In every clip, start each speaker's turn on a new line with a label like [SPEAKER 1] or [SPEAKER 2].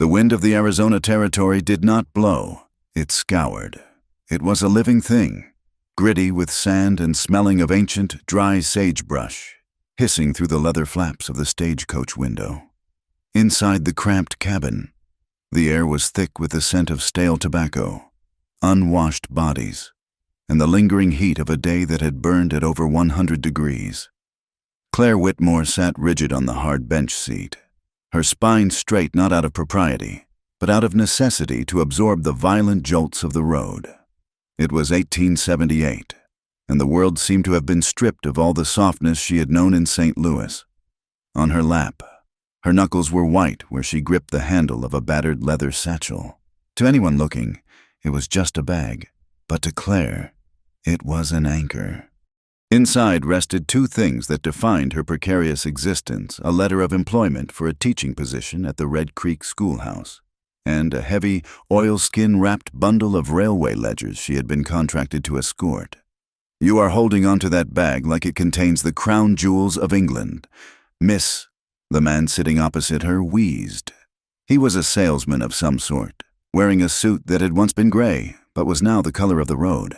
[SPEAKER 1] The wind of the Arizona Territory did not blow. It scoured. It was a living thing, gritty with sand and smelling of ancient, dry sagebrush, hissing through the leather flaps of the stagecoach window. Inside the cramped cabin, the air was thick with the scent of stale tobacco, unwashed bodies, and the lingering heat of a day that had burned at over 100 degrees. Claire Whitmore sat rigid on the hard bench seat, her spine straight not out of propriety, but out of necessity to absorb the violent jolts of the road. It was 1878, and the world seemed to have been stripped of all the softness she had known in St. Louis. On her lap, her knuckles were white where she gripped the handle of a battered leather satchel. To anyone looking, it was just a bag, but to Claire, it was an anchor. Inside rested two things that defined her precarious existence: a letter of employment for a teaching position at the Red Creek schoolhouse, and a heavy, oilskin-wrapped bundle of railway ledgers she had been contracted to escort. "You are holding onto that bag like it contains the crown jewels of England, Miss," the man sitting opposite her wheezed. He was a salesman of some sort, wearing a suit that had once been gray, but was now the color of the road.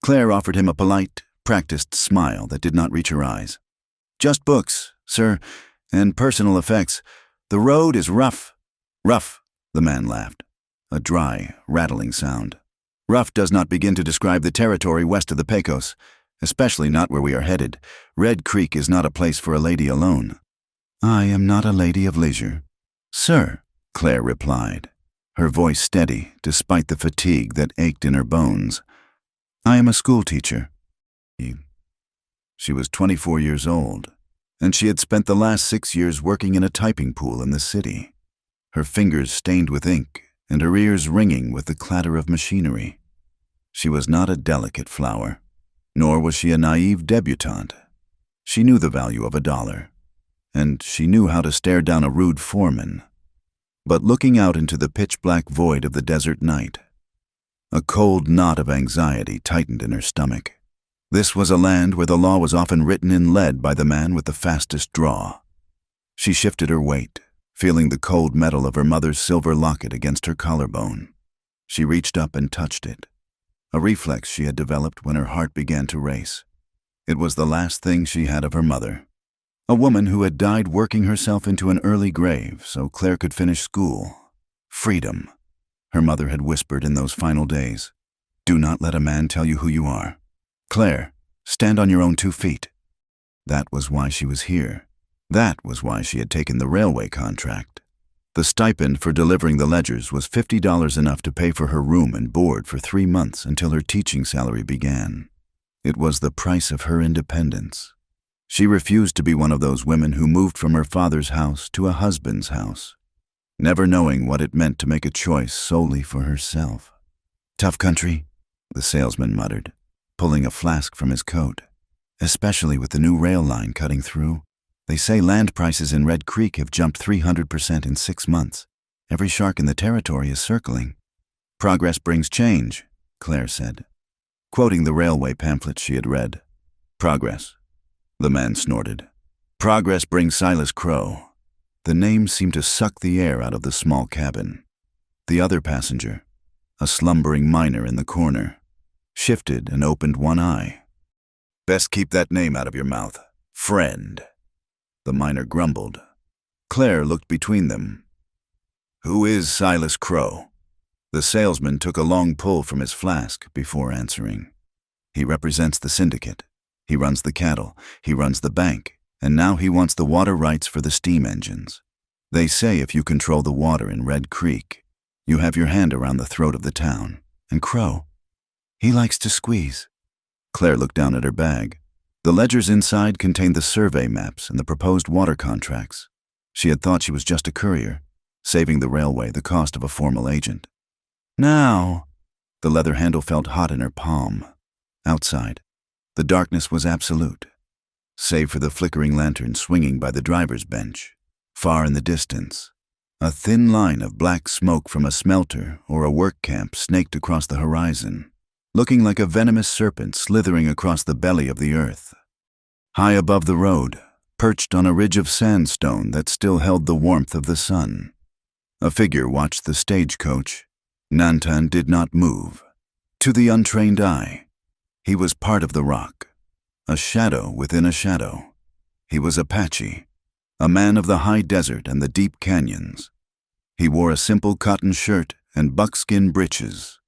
[SPEAKER 1] Claire offered him a polite, practiced smile that did not reach her eyes. "Just books, sir, and personal effects. The road is rough." "Rough," the man laughed, a dry, rattling sound. "Rough does not begin to describe the territory west of the Pecos, especially not where we are headed. Red Creek is not a place for a lady alone." "I am not a lady of leisure, sir," Claire replied, her voice steady despite the fatigue that ached in her bones. "I am a schoolteacher." She was 24 years old, and she had spent the last 6 years working in a typing pool in the city, her fingers stained with ink and her ears ringing with the clatter of machinery. She was not a delicate flower, nor was she a naive debutante. She knew the value of $1, and she knew how to stare down a rude foreman. But looking out into the pitch-black void of the desert night, a cold knot of anxiety tightened in her stomach. This was a land where the law was often written in lead by the man with the fastest draw. She shifted her weight, feeling the cold metal of her mother's silver locket against her collarbone. She reached up and touched it, a reflex she had developed when her heart began to race. It was the last thing she had of her mother, a woman who had died working herself into an early grave so Claire could finish school. Freedom, her mother had whispered in those final days. "Do not let a man tell you who you are. Claire, stand on your own 2 feet." That was why she was here. That was why she had taken the railway contract. The stipend for delivering the ledgers was $50, enough to pay for her room and board for 3 months until her teaching salary began. It was the price of her independence. She refused to be one of those women who moved from her father's house to a husband's house, never knowing what it meant to make a choice solely for herself. "Tough country," the salesman muttered, pulling a flask from his coat. "Especially with the new rail line cutting through. They say land prices in Red Creek have jumped 300% in 6 months. Every shark in the territory is circling." "Progress brings change," Claire said, quoting the railway pamphlet she had read. "Progress," the man snorted. "Progress brings Silas Crow." The name seemed to suck the air out of the small cabin. The other passenger, a slumbering miner in the corner, shifted and opened one eye. "Best keep that name out of your mouth, friend," the miner grumbled. Claire looked between them. "Who is Silas Crow?" The salesman took a long pull from his flask before answering. "He represents the syndicate. He runs the cattle. He runs the bank. And now he wants the water rights for the steam engines. They say if you control the water in Red Creek, you have your hand around the throat of the town. And Crow, he likes to squeeze." Claire looked down at her bag. The ledgers inside contained the survey maps and the proposed water contracts. She had thought she was just a courier, saving the railway the cost of a formal agent. "Now," the leather handle felt hot in her palm. Outside, the darkness was absolute, save for the flickering lantern swinging by the driver's bench. Far in the distance, a thin line of black smoke from a smelter or a work camp snaked across the horizon, looking like a venomous serpent slithering across the belly of the earth. High above the road, perched on a ridge of sandstone that still held the warmth of the sun, A figure watched the stagecoach. Nantan did not move. To the untrained eye, he was part of the rock, a shadow within a shadow. He was Apache, a man of the high desert and the deep canyons. He wore a simple cotton shirt and buckskin breeches,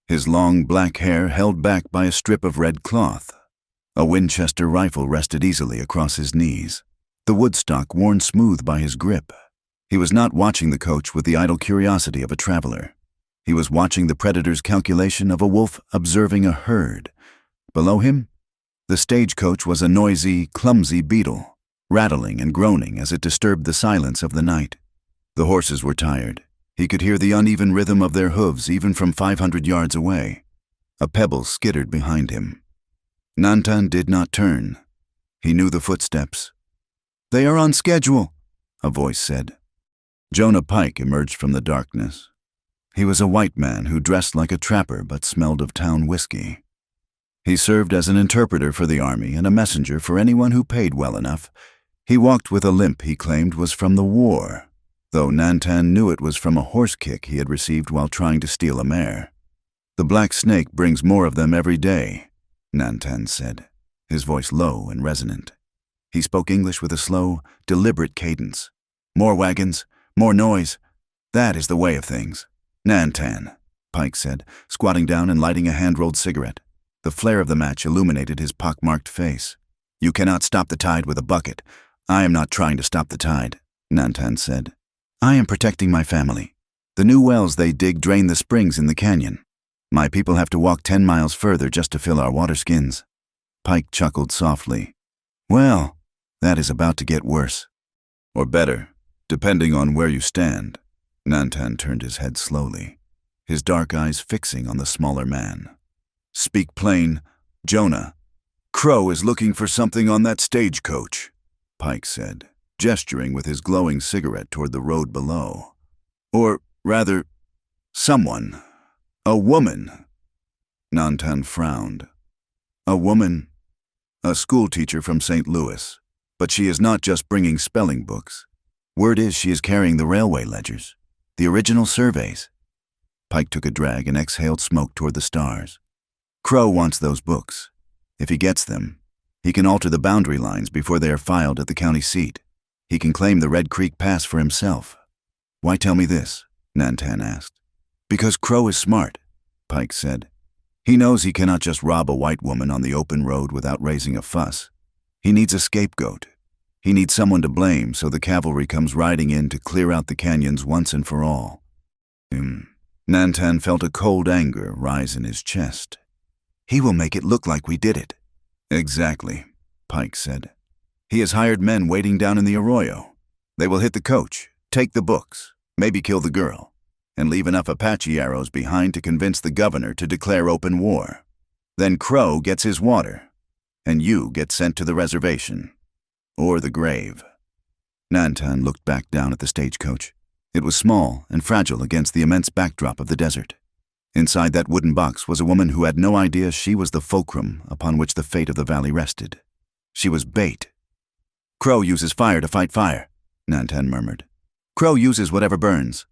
[SPEAKER 1] his long black hair held back by a strip of red cloth. A Winchester rifle rested easily across his knees, the woodstock worn smooth by his grip. He was not watching the coach with the idle curiosity of a traveler. He was watching the predator's calculation of a wolf observing a herd. Below him, the stagecoach was a noisy, clumsy beetle, rattling and groaning as it disturbed the silence of the night. The horses were tired. He could hear the uneven rhythm of their hooves even from 500 yards away. A pebble skittered behind him. Nantan did not turn. He knew the footsteps. "They are on schedule," a voice said. Jonah Pike emerged from the darkness. He was a white man who dressed like a trapper but smelled of town whiskey. He served as an interpreter for the army and a messenger for anyone who paid well enough. He walked with a limp he claimed was from the war, though Nantan knew it was from a horse kick he had received while trying to steal a mare. "The Black Snake brings more of them every day," Nantan said, his voice low and resonant. He spoke English with a slow, deliberate cadence. "More wagons, more noise. That is the way of things." "Nantan," Pike said, squatting down and lighting a hand-rolled cigarette. The flare of the match illuminated his pock-marked face. "You cannot stop the tide with a bucket. I am not trying to stop the tide," Nantan said. "I am protecting my family. The new wells they dig drain the springs in the canyon. My people have to walk 10 miles further just to fill our water skins." Pike chuckled softly. "Well, that is about to get worse. Or better, depending on where you stand." Nantan turned his head slowly, his dark eyes fixing on the smaller man. "Speak plain, Jonah. Crow is looking for something on that stagecoach," Pike said, gesturing with his glowing cigarette toward the road below. "Or, rather, someone. A woman." Nantan frowned. "A woman? A schoolteacher from St. Louis. But she is not just bringing spelling books. Word is she is carrying the railway ledgers, the original surveys." Pike took a drag and exhaled smoke toward the stars. "Crow wants those books. If he gets them, he can alter the boundary lines before they are filed at the county seat. He can claim the Red Creek Pass for himself." "Why tell me this?" Nantan asked. "Because Crow is smart," Pike said. "He knows he cannot just rob a white woman on the open road without raising a fuss. He needs a scapegoat. He needs someone to blame so the cavalry comes riding in to clear out the canyons once and for all." Nantan felt a cold anger rise in his chest. "He will make it look like we did it." "Exactly," Pike said. "He has hired men waiting down in the arroyo. They will hit the coach, take the books, maybe kill the girl, and leave enough Apache arrows behind to convince the governor to declare open war. Then Crow gets his water, and you get sent to the reservation. Or the grave." Nantan looked back down at the stagecoach. It was small and fragile against the immense backdrop of the desert. Inside that wooden box was a woman who had no idea she was the fulcrum upon which the fate of the valley rested. She was bait. "Crow uses fire to fight fire," Nantan murmured. "Crow uses whatever burns,"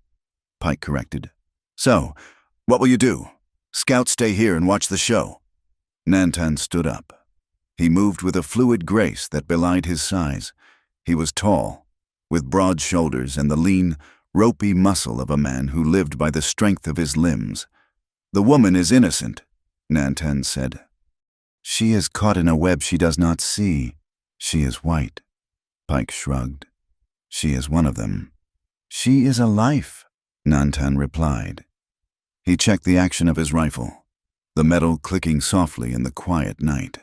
[SPEAKER 1] Pike corrected. "So, what will you do? Scouts stay here and watch the show." Nantan stood up. He moved with a fluid grace that belied his size. He was tall, with broad shoulders and the lean, ropey muscle of a man who lived by the strength of his limbs. "The woman is innocent," Nantan said. "She is caught in a web she does not see. She is white." Pike shrugged. "She is one of them." "She is a life," Nantan replied. He checked the action of his rifle, the metal clicking softly in the quiet night.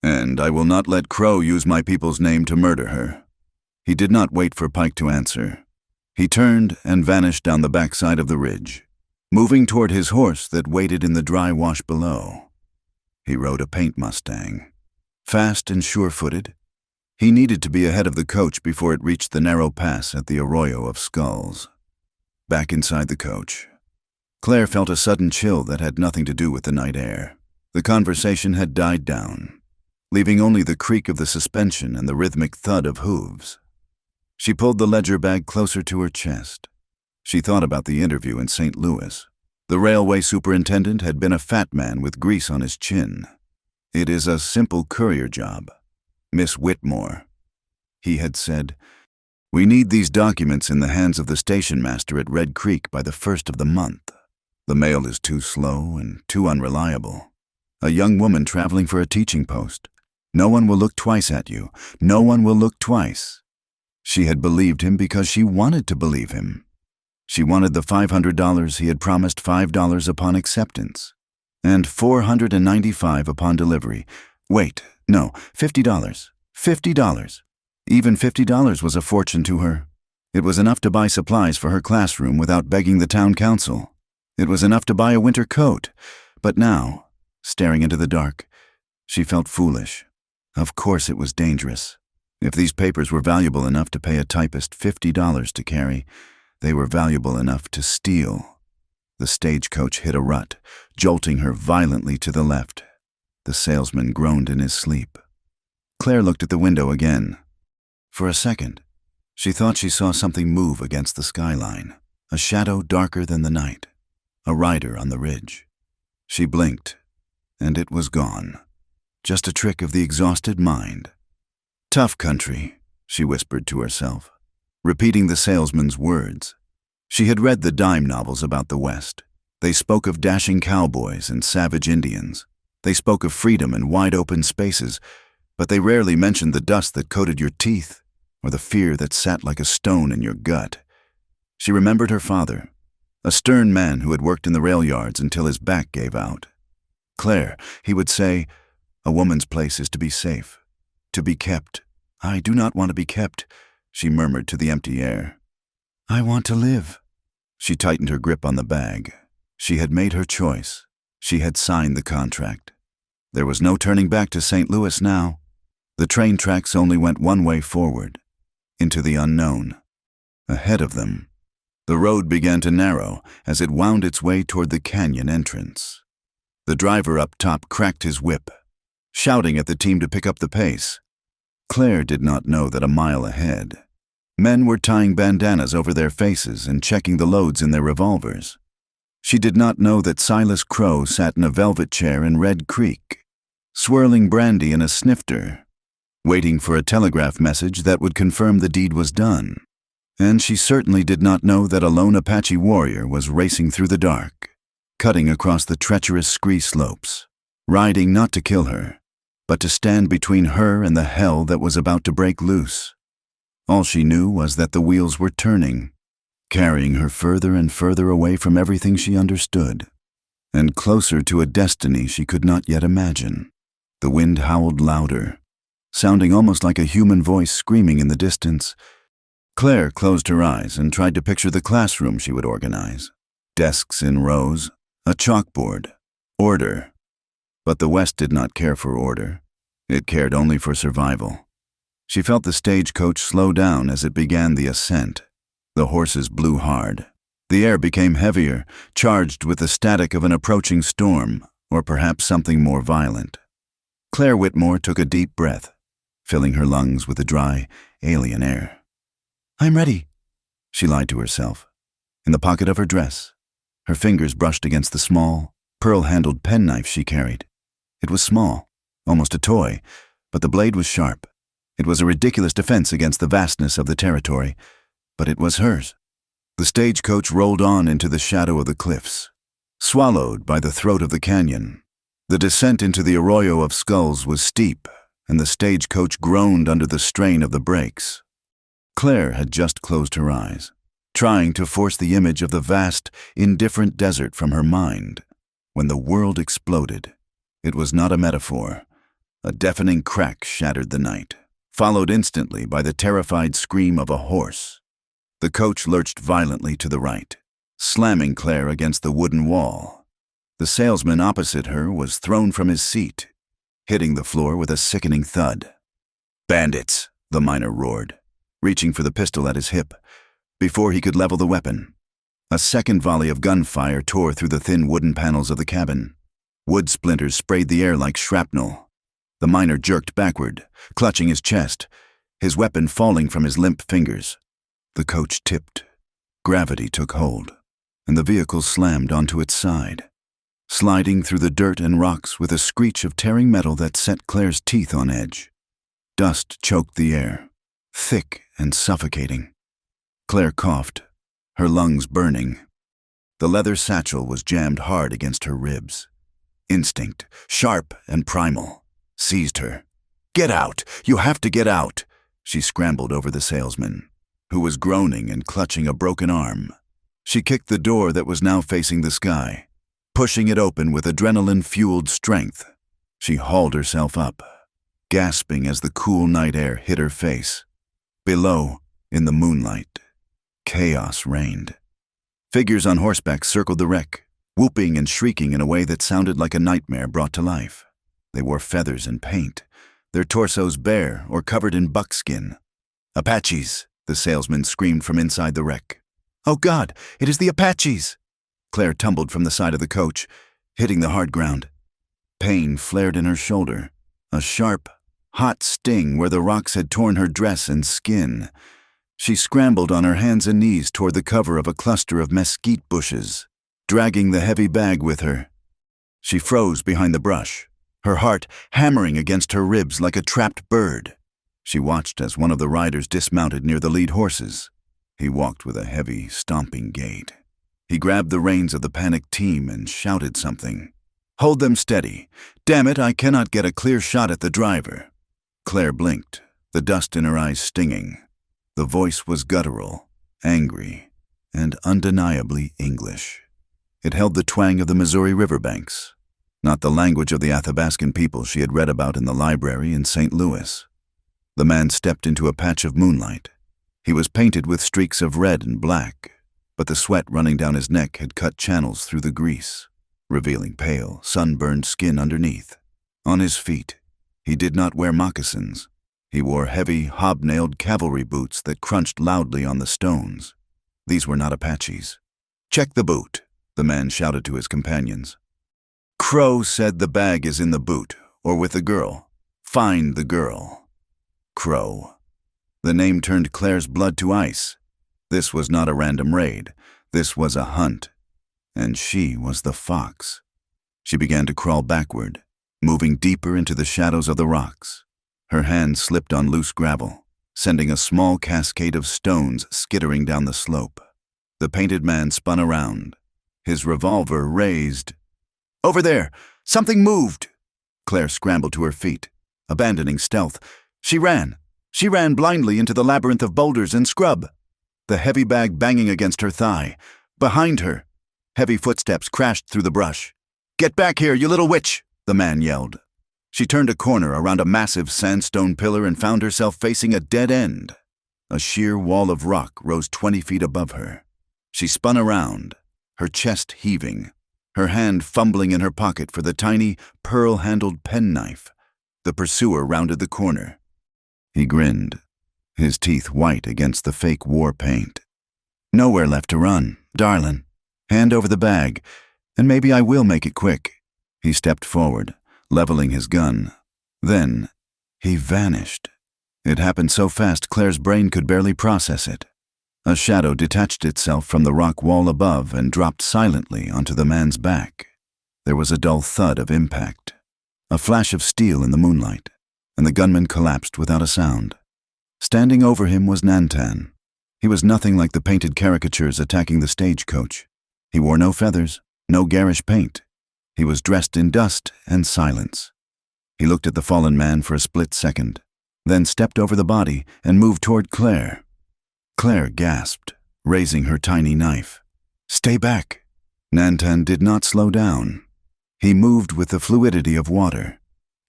[SPEAKER 1] "And I will not let Crow use my people's name to murder her." He did not wait for Pike to answer. He turned and vanished down the backside of the ridge, moving toward his horse that waited in the dry wash below. He rode a paint mustang. Fast and sure-footed, he needed to be ahead of the coach before it reached the narrow pass at the Arroyo of Skulls. Back inside the coach, Claire felt a sudden chill that had nothing to do with the night air. The conversation had died down, leaving only the creak of the suspension and the rhythmic thud of hooves. She pulled the ledger bag closer to her chest. She thought about the interview in St. Louis. The railway superintendent had been a fat man with grease on his chin. "It is a simple courier job. Miss Whitmore," he had said, "we need these documents in the hands of the station master at Red Creek by the 1st of the month. The mail is too slow and too unreliable. A young woman traveling for a teaching post. No one will look twice at you. No one will look twice." She had believed him because she wanted to believe him. She wanted the $500 he had promised, $5 upon acceptance, and $495 upon delivery. Wait, no, $50. $50. Even $50 was a fortune to her. It was enough to buy supplies for her classroom without begging the town council. It was enough to buy a winter coat. But now, staring into the dark, she felt foolish. Of course it was dangerous. If these papers were valuable enough to pay a typist $50 to carry, they were valuable enough to steal. The stagecoach hit a rut, jolting her violently to the left. The salesman groaned in his sleep. Claire looked at the window again. For a second, she thought she saw something move against the skyline, a shadow darker than the night, a rider on the ridge. She blinked, and it was gone. Just a trick of the exhausted mind. "Tough country," she whispered to herself, repeating the salesman's words. She had read the dime novels about the West. They spoke of dashing cowboys and savage Indians. They spoke of freedom and wide-open spaces, but they rarely mentioned the dust that coated your teeth or the fear that sat like a stone in your gut. She remembered her father, a stern man who had worked in the rail yards until his back gave out. "Claire," he would say, "a woman's place is to be safe, to be kept." "I do not want to be kept," she murmured to the empty air. "I want to live." She tightened her grip on the bag. She had made her choice. She had signed the contract. There was no turning back to St. Louis now. The train tracks only went one way forward, into the unknown. Ahead of them, the road began to narrow as it wound its way toward the canyon entrance. The driver up top cracked his whip, shouting at the team to pick up the pace. Claire did not know that a mile ahead, men were tying bandanas over their faces and checking the loads in their revolvers. She did not know that Silas Crow sat in a velvet chair in Red Creek, swirling brandy in a snifter, waiting for a telegraph message that would confirm the deed was done. And she certainly did not know that a lone Apache warrior was racing through the dark, cutting across the treacherous scree slopes, riding not to kill her, but to stand between her and the hell that was about to break loose. All she knew was that the wheels were turning, carrying her further and further away from everything she understood, and closer to a destiny she could not yet imagine. The wind howled louder, sounding almost like a human voice screaming in the distance. Claire closed her eyes and tried to picture the classroom she would organize. Desks in rows, a chalkboard, order. But the West did not care for order. It cared only for survival. She felt the stagecoach slow down as it began the ascent. The horses blew hard. The air became heavier, charged with the static of an approaching storm, or perhaps something more violent. Claire Whitmore took a deep breath, filling her lungs with the dry, alien air. "I'm ready," she lied to herself. In the pocket of her dress, her fingers brushed against the small, pearl-handled penknife she carried. It was small, almost a toy, but the blade was sharp. It was a ridiculous defense against the vastness of the territory, but it was hers. The stagecoach rolled on into the shadow of the cliffs, swallowed by the throat of the canyon. The descent into the arroyo of skulls was steep, and the stagecoach groaned under the strain of the brakes. Claire had just closed her eyes, trying to force the image of the vast, indifferent desert from her mind, when the world exploded. It was not a metaphor. A deafening crack shattered the night, followed instantly by the terrified scream of a horse. The coach lurched violently to the right, slamming Claire against the wooden wall. The salesman opposite her was thrown from his seat, hitting the floor with a sickening thud. "Bandits!" the miner roared, reaching for the pistol at his hip. Before he could level the weapon, a second volley of gunfire tore through the thin wooden panels of the cabin. Wood splinters sprayed the air like shrapnel. The miner jerked backward, clutching his chest, his weapon falling from his limp fingers. The coach tipped, Gravity took hold, and the vehicle slammed onto its side, sliding through the dirt and rocks with a screech of tearing metal that set Claire's teeth on edge. Dust choked the air, thick and suffocating. Claire coughed, her lungs burning. The leather satchel was jammed hard against her ribs. Instinct, sharp and primal, seized her. "Get out! You have to get out!" She scrambled over the salesman, who was groaning and clutching a broken arm. She kicked the door that was now facing the sky, pushing it open with adrenaline-fueled strength. She hauled herself up, gasping as the cool night air hit her face. Below, in the moonlight, chaos reigned. Figures on horseback circled the wreck, whooping and shrieking in a way that sounded like a nightmare brought to life. They wore feathers and paint, their torsos bare or covered in buckskin. "Apaches!" the salesman screamed from inside the wreck. "Oh God, it is the Apaches!" Claire tumbled from the side of the coach, hitting the hard ground. Pain flared in her shoulder, a sharp, hot sting where the rocks had torn her dress and skin. She scrambled on her hands and knees toward the cover of a cluster of mesquite bushes, dragging the heavy bag with her. She froze behind the brush, her heart hammering against her ribs like a trapped bird. She watched as one of the riders dismounted near the lead horses. He walked with a heavy, stomping gait. He grabbed the reins of the panicked team and shouted something. "Hold them steady. Damn it, I cannot get a clear shot at the driver." Claire blinked, the dust in her eyes stinging. The voice was guttural, angry, and undeniably English. It held the twang of the Missouri riverbanks, not the language of the Athabascan people she had read about in the library in St. Louis. The man stepped into a patch of moonlight. He was painted with streaks of red and black, but the sweat running down his neck had cut channels through the grease, revealing pale, sunburned skin underneath. On his feet, he did not wear moccasins. He wore heavy, hobnailed cavalry boots that crunched loudly on the stones. These were not Apaches. "Check the boot," the man shouted to his companions. "Crow said the bag is in the boot, or with the girl. Find the girl." Crow. The name turned Claire's blood to ice. This was not a random raid. This was a hunt. And she was the fox. She began to crawl backward, moving deeper into the shadows of the rocks. Her hand slipped on loose gravel, sending a small cascade of stones skittering down the slope. The painted man spun around, his revolver raised. "Over there! Something moved!" Claire scrambled to her feet, abandoning stealth. She ran blindly into the labyrinth of boulders and scrub, the heavy bag banging against her thigh. Behind her, heavy footsteps crashed through the brush. "Get back here, you little witch!" the man yelled. She turned a corner around a massive sandstone pillar and found herself facing a dead end. A sheer wall of rock rose 20 feet above her. She spun around, her chest heaving, her hand fumbling in her pocket for the tiny, pearl-handled penknife. The pursuer rounded the corner. He grinned, his teeth white against the fake war paint. "Nowhere left to run, darlin'. Hand over the bag, and maybe I will make it quick." He stepped forward, leveling his gun. Then, he vanished. It happened so fast Claire's brain could barely process it. A shadow detached itself from the rock wall above and dropped silently onto the man's back. There was a dull thud of impact, a flash of steel in the moonlight, and the gunman collapsed without a sound. Standing over him was Nantan. He was nothing like the painted caricatures attacking the stagecoach. He wore no feathers, no garish paint. He was dressed in dust and silence. He looked at the fallen man for a split second, then stepped over the body and moved toward Claire. Claire gasped, raising her tiny knife. "Stay back." Nantan did not slow down. He moved with the fluidity of water.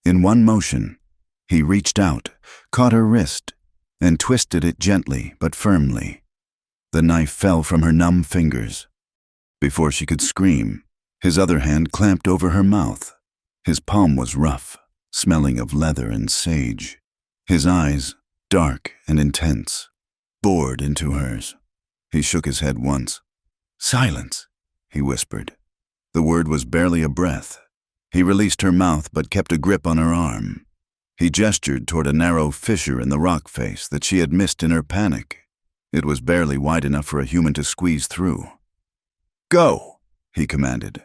[SPEAKER 1] In one motion, he reached out, caught her wrist, and twisted it gently but firmly. The knife fell from her numb fingers. Before she could scream, his other hand clamped over her mouth. His palm was rough, smelling of leather and sage. His eyes, dark and intense, bored into hers. He shook his head once. "Silence," he whispered. The word was barely a breath. He released her mouth but kept a grip on her arm. He gestured toward a narrow fissure in the rock face that she had missed in her panic. It was barely wide enough for a human to squeeze through. "Go!" he commanded.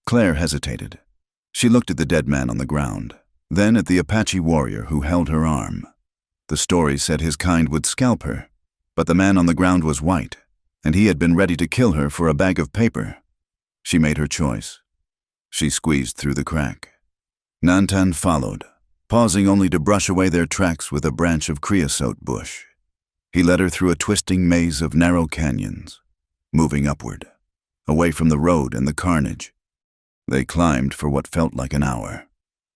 [SPEAKER 1] Claire hesitated. She looked at the dead man on the ground, then at the Apache warrior who held her arm. The story said his kind would scalp her, but the man on the ground was white, and he had been ready to kill her for a bag of paper. She made her choice. She squeezed through the crack. Nantan followed, pausing only to brush away their tracks with a branch of creosote bush. He led her through a twisting maze of narrow canyons, moving upward, away from the road and the carnage. They climbed for what felt like an hour,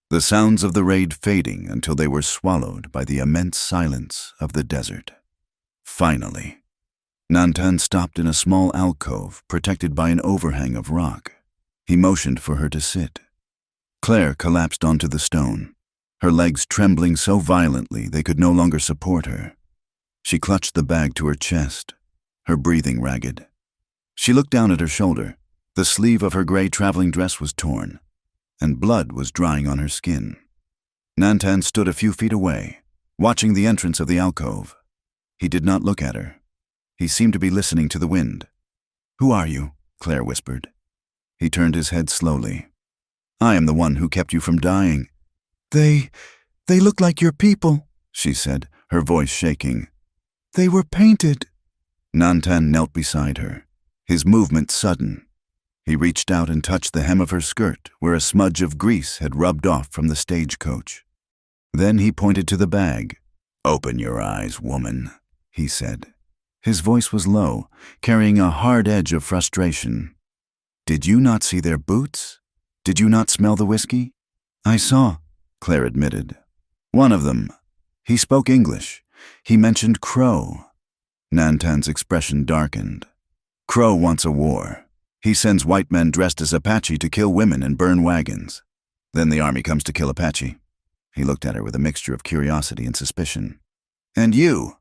[SPEAKER 1] the sounds of the raid fading until they were swallowed by the immense silence of the desert. Finally, Nantan stopped in a small alcove protected by an overhang of rock. He motioned for her to sit. Claire collapsed onto the stone, her legs trembling so violently they could no longer support her. She clutched the bag to her chest, her breathing ragged. She looked down at her shoulder. The sleeve of her gray traveling dress was torn, and blood was drying on her skin. Nantan stood a few feet away, watching the entrance of the alcove. He did not look at her. He seemed to be listening to the wind. "Who are you?" Claire whispered. He turned his head slowly. "I am the one who kept you from dying." They look like your people," she said, her voice shaking. "They were painted." Nantan knelt beside her, his movement sudden. He reached out and touched the hem of her skirt where a smudge of grease had rubbed off from the stagecoach. Then he pointed to the bag. "Open your eyes, woman," he said. His voice was low, carrying a hard edge of frustration. "Did you not see their boots? Did you not smell the whiskey?" "I saw," Claire admitted. "One of them. He spoke English. He mentioned Crow." Nantan's expression darkened. "Crow wants a war. He sends white men dressed as Apache to kill women and burn wagons. Then the army comes to kill Apache." He looked at her with a mixture of curiosity and suspicion. "And you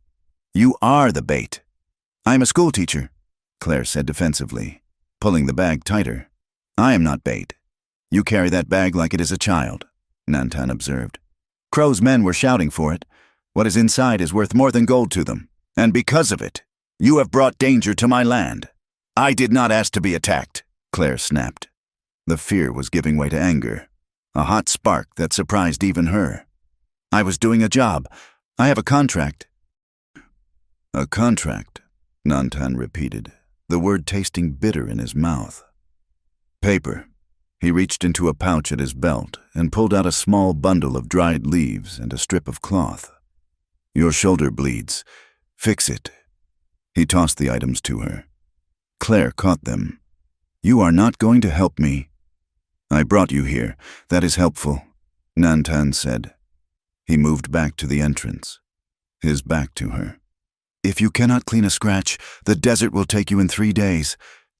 [SPEAKER 1] are the bait." "I'm a schoolteacher," Claire said defensively, pulling the bag tighter. "I am not bait. You carry that bag like it is a child," Nantan observed. "Crow's men were shouting for it. What is inside is worth more than gold to them, and because of it, you have brought danger to my land." "I did not ask to be attacked," Claire snapped. The fear was giving way to anger, a hot spark that surprised even her. "I was doing a job. I have a contract." "A contract," Nantan repeated, the word tasting bitter in his mouth. "Paper." He reached into a pouch at his belt and pulled out a small bundle of dried leaves and a strip of cloth. "Your shoulder bleeds. Fix it." He tossed the items to her. Claire caught them. "You are not going to help me." "I brought you here. That is helpful," Nantan said. He moved back to the entrance, his back to her. "If you cannot clean a scratch, the desert will take you in 3 days."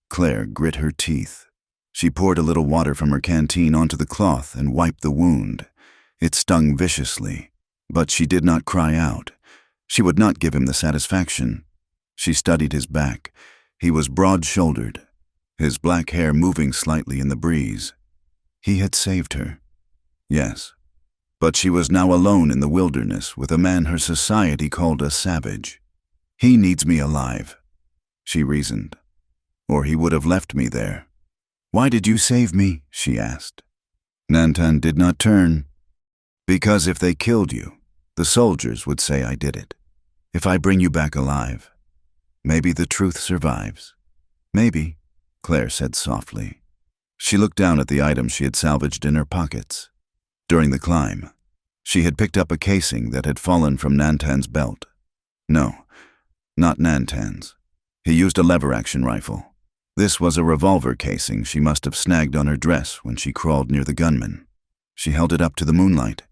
[SPEAKER 1] Claire grit her teeth. She poured a little water from her canteen onto the cloth and wiped the wound. It stung viciously, but she did not cry out. She would not give him the satisfaction. She studied his back. He was broad-shouldered, his black hair moving slightly in the breeze. He had saved her. Yes, but she was now alone in the wilderness with a man her society called a savage. "He needs me alive," she reasoned, "or he would have left me there." "Why did you save me?" she asked. Nantan did not turn. "Because if they killed you, the soldiers would say I did it. If I bring you back alive, maybe the truth survives." "Maybe," Claire said softly. She looked down at the items she had salvaged in her pockets. During the climb, she had picked up a casing that had fallen from Nantan's belt. No, not Nantan's. He used a lever-action rifle. This was a revolver casing she must have snagged on her dress when she crawled near the gunman. She held it up to the moonlight.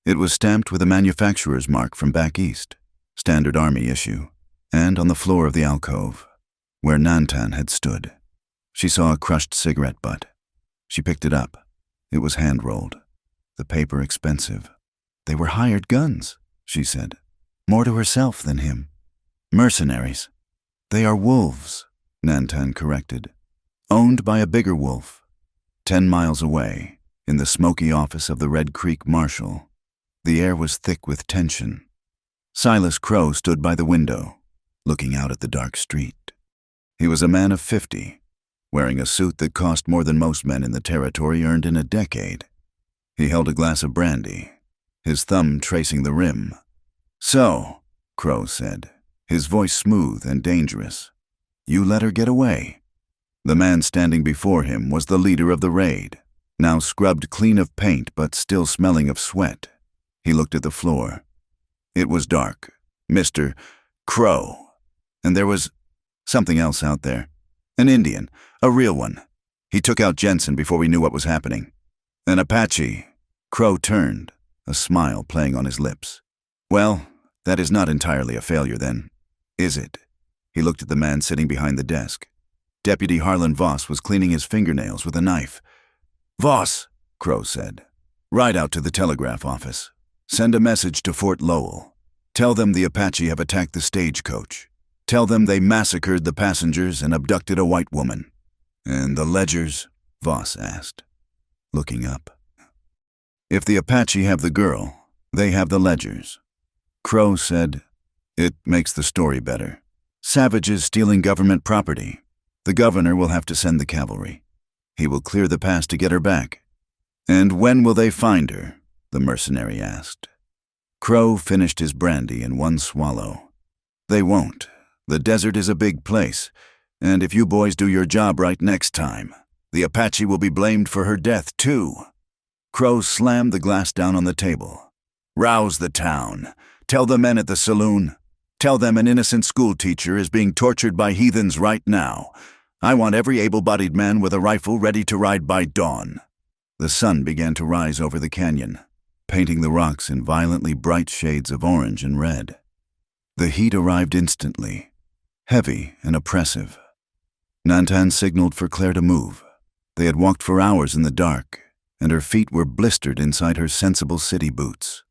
[SPEAKER 1] It was stamped with a manufacturer's mark from back east, standard army issue, and on the floor of the alcove, where Nantan had stood, she saw a crushed cigarette butt. She picked it up. It was hand-rolled, the paper expensive. "They were hired guns," she said, more to herself than him. "Mercenaries." "They are wolves," Nantan corrected, "owned by a bigger wolf." 10 miles away, in the smoky office of the Red Creek Marshal, the air was thick with tension. Silas Crow stood by the window, looking out at the dark street. He was a man of 50, wearing a suit that cost more than most men in the territory earned in a decade. He held a glass of brandy, his thumb tracing the rim. "So," Crow said, his voice smooth and dangerous, "you let her get away." The man standing before him was the leader of the raid, now scrubbed clean of paint but still smelling of sweat. He looked at the floor. It was dark. Mr. Crow. And there was something else out there. An Indian, a real one. He took out Jensen before we knew what was happening. An Apache. Crow turned, a smile playing on his lips. "Well, that is not entirely a failure then, is it?" He looked at the man sitting behind the desk. Deputy Harlan Voss was cleaning his fingernails with a knife. "Voss," Crow said, "ride out to the telegraph office. Send a message to Fort Lowell. Tell them the Apache have attacked the stagecoach. Tell them they massacred the passengers and abducted a white woman." "And the ledgers?" Voss asked, looking up. "If the Apache have the girl, they have the ledgers." Crow said, "It makes the story better. Savages stealing government property. The governor will have to send the cavalry. He will clear the pass to get her back." "And when will they find her?" the mercenary asked. Crow finished his brandy in one swallow. "They won't. The desert is a big place, and if you boys do your job right next time, the Apache will be blamed for her death too." Crow slammed the glass down on the table. "Rouse the town. Tell the men at the saloon. Tell them an innocent schoolteacher is being tortured by heathens right now. I want every able-bodied man with a rifle ready to ride by dawn." The sun began to rise over the canyon, painting the rocks in violently bright shades of orange and red. The heat arrived instantly, heavy and oppressive. Nantan signaled for Claire to move. They had walked for hours in the dark, and her feet were blistered inside her sensible city boots.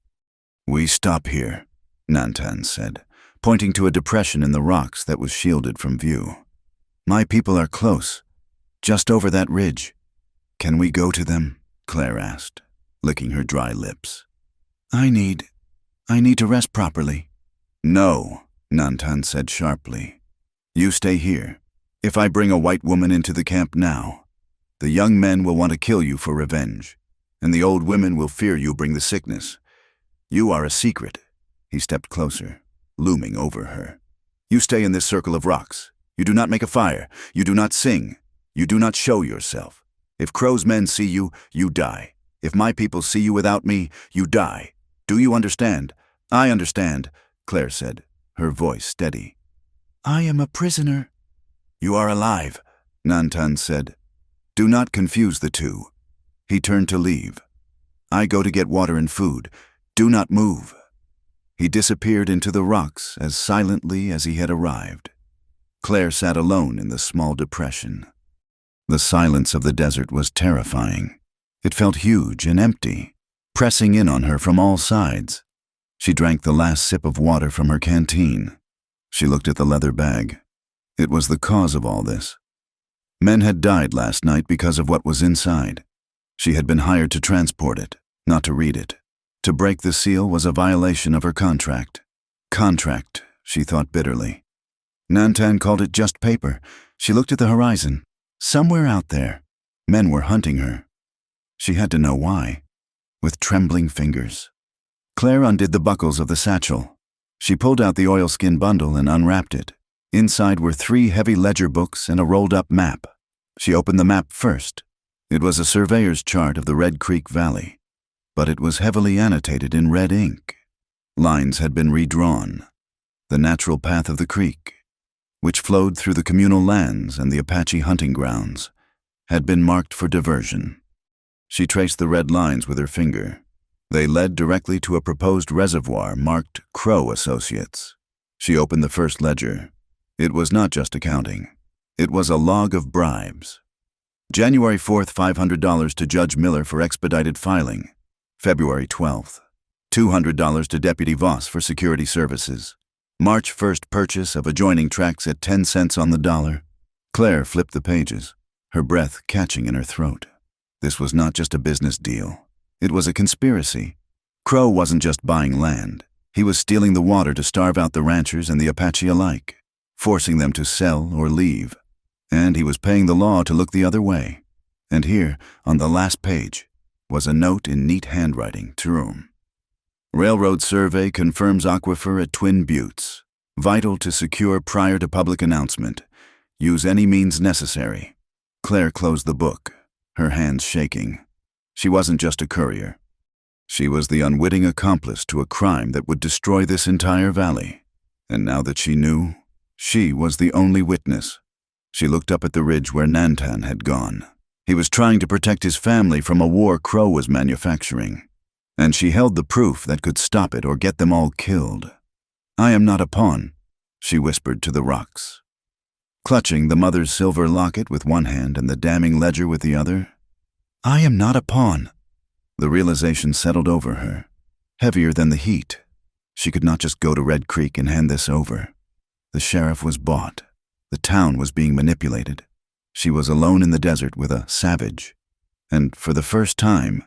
[SPEAKER 1] "We stop here," Nantan said, pointing to a depression in the rocks that was shielded from view. "My people are close, just over that ridge. Can we go to them?" Claire asked, licking her dry lips. I need to rest properly." "No," Nantan said sharply. "You stay here. If I bring a white woman into the camp now, the young men will want to kill you for revenge, and the old women will fear you bring the sickness. You are a secret." He stepped closer, looming over her. "You stay in this circle of rocks. You do not make a fire. You do not sing. You do not show yourself. If Crow's men see you, you die. If my people see you without me, you die. Do you understand?" "I understand," Claire said, her voice steady. "I am a prisoner." "You are alive," Nantan said. "Do not confuse the two." He turned to leave. "I go to get water and food. Do not move." He disappeared into the rocks as silently as he had arrived. Claire sat alone in the small depression. The silence of the desert was terrifying. It felt huge and empty, pressing in on her from all sides. She drank the last sip of water from her canteen. She looked at the leather bag. It was the cause of all this. Men had died last night because of what was inside. She had been hired to transport it, not to read it. To break the seal was a violation of her contract. Contract, she thought bitterly. Nantan called it just paper. She looked at the horizon. Somewhere out there, men were hunting her. She had to know why. With trembling fingers, Claire undid the buckles of the satchel. She pulled out the oilskin bundle and unwrapped it. Inside were 3 heavy ledger books and a rolled-up map. She opened the map first. It was a surveyor's chart of the Red Creek Valley, but it was heavily annotated in red ink. Lines had been redrawn. The natural path of the creek, which flowed through the communal lands and the Apache hunting grounds, had been marked for diversion. She traced the red lines with her finger. They led directly to a proposed reservoir marked Crow Associates. She opened the first ledger. It was not just accounting. It was a log of bribes. January 4th, $500 to Judge Miller for expedited filing. February 12th, $200 to Deputy Voss for security services. March 1st purchase of adjoining tracts at 10 cents on the dollar. Claire flipped the pages, her breath catching in her throat. This was not just a business deal. It was a conspiracy. Crow wasn't just buying land. He was stealing the water to starve out the ranchers and the Apache alike. forcing them to sell or leave. And he was paying the law to look the other way. And here, on the last page, was a note in neat handwriting to Room. Railroad survey confirms aquifer at Twin Buttes. Vital to secure prior to public announcement. Use any means necessary. Claire closed the book, her hands shaking. She wasn't just a courier. She was the unwitting accomplice to a crime that would destroy this entire valley. And now that she knew, she was the only witness. She looked up at the ridge where Nantan had gone. He was trying to protect his family from a war Crow was manufacturing. And she held the proof that could stop it or get them all killed. "I am not a pawn," she whispered to the rocks. Clutching the mother's silver locket with one hand and the damning ledger with the other. "I am not a pawn." The realization settled over her, heavier than the heat. She could not just go to Red Creek and hand this over. The sheriff was bought. The town was being manipulated. She was alone in the desert with a savage. And for the first time,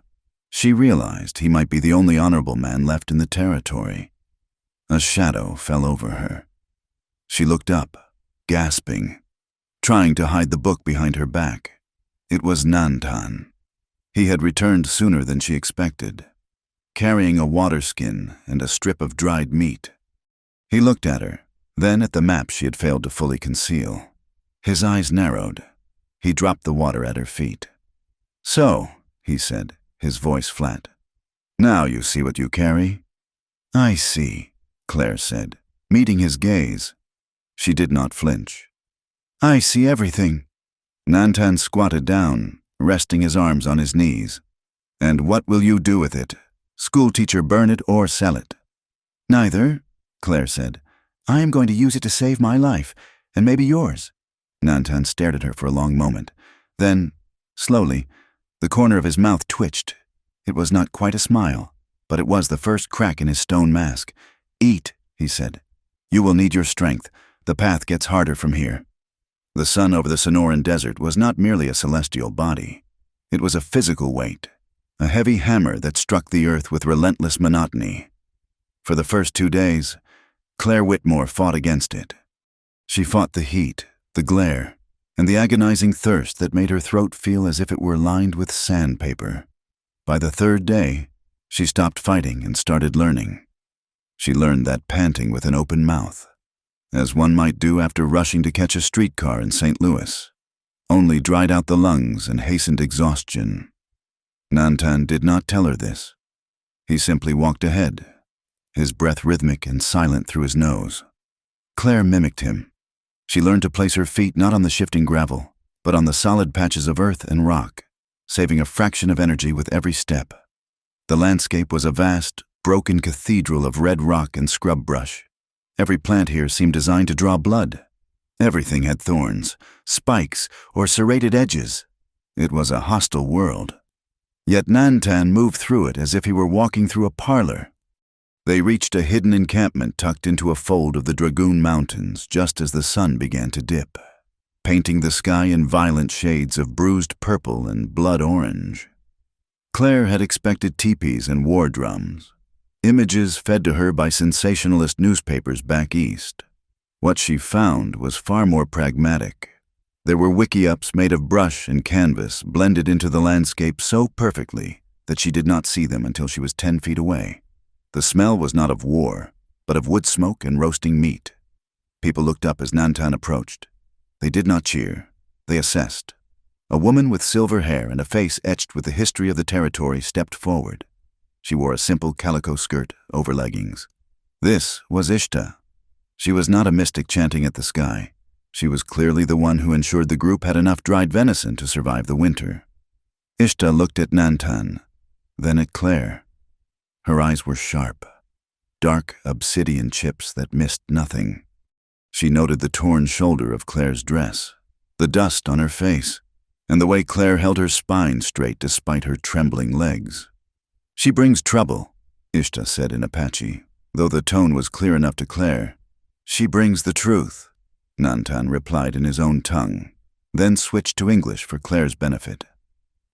[SPEAKER 1] she realized he might be the only honorable man left in the territory. A shadow fell over her. She looked up, gasping, trying to hide the book behind her back. It was Nantan. He had returned sooner than she expected, carrying a water skin and a strip of dried meat. He looked at her, then at the map she had failed to fully conceal. His eyes narrowed. He dropped the water at her feet. "So," he said, his voice flat. "Now you see what you carry?" "I see," Claire said, meeting his gaze. She did not flinch. "I see everything." Nantan squatted down, resting his arms on his knees. "And what will you do with it? Schoolteacher burn it or sell it?" "Neither," Claire said. "I am going to use it to save my life, and maybe yours." Nantan stared at her for a long moment. Then, slowly, the corner of his mouth twitched. It was not quite a smile, but it was the first crack in his stone mask. "Eat," he said. "You will need your strength. The path gets harder from here." The sun over the Sonoran Desert was not merely a celestial body. It was a physical weight, a heavy hammer that struck the earth with relentless monotony. For the first 2 days, Claire Whitmore fought against it. She fought the heat, the glare, and the agonizing thirst that made her throat feel as if it were lined with sandpaper. By the 3rd day, she stopped fighting and started learning. She learned that panting with an open mouth, as one might do after rushing to catch a streetcar in St. Louis, only dried out the lungs and hastened exhaustion. Nantan did not tell her this. He simply walked ahead, his breath rhythmic and silent through his nose. Claire mimicked him. She learned to place her feet not on the shifting gravel, but on the solid patches of earth and rock, saving a fraction of energy with every step. The landscape was a vast, broken cathedral of red rock and scrub brush. Every plant here seemed designed to draw blood. Everything had thorns, spikes, or serrated edges. It was a hostile world. Yet Nantan moved through it as if he were walking through a parlor. They reached a hidden encampment tucked into a fold of the Dragoon Mountains just as the sun began to dip, painting the sky in violent shades of bruised purple and blood orange. Claire had expected teepees and war drums, images fed to her by sensationalist newspapers back east. What she found was far more pragmatic. There were wiki-ups made of brush and canvas blended into the landscape so perfectly that she did not see them until she was 10 feet away. The smell was not of war, but of wood smoke and roasting meat. People looked up as Nantan approached. They did not cheer. They assessed. A woman with silver hair and a face etched with the history of the territory stepped forward. She wore a simple calico skirt over leggings. This was Ishta. She was not a mystic chanting at the sky. She was clearly the one who ensured the group had enough dried venison to survive the winter. Ishta looked at Nantan, then at Claire. Her eyes were sharp, dark obsidian chips that missed nothing. She noted the torn shoulder of Claire's dress, the dust on her face, and the way Claire held her spine straight despite her trembling legs. "She brings trouble," Ishta said in Apache, though the tone was clear enough to Claire. "She brings the truth," Nantan replied in his own tongue, then switched to English for Claire's benefit.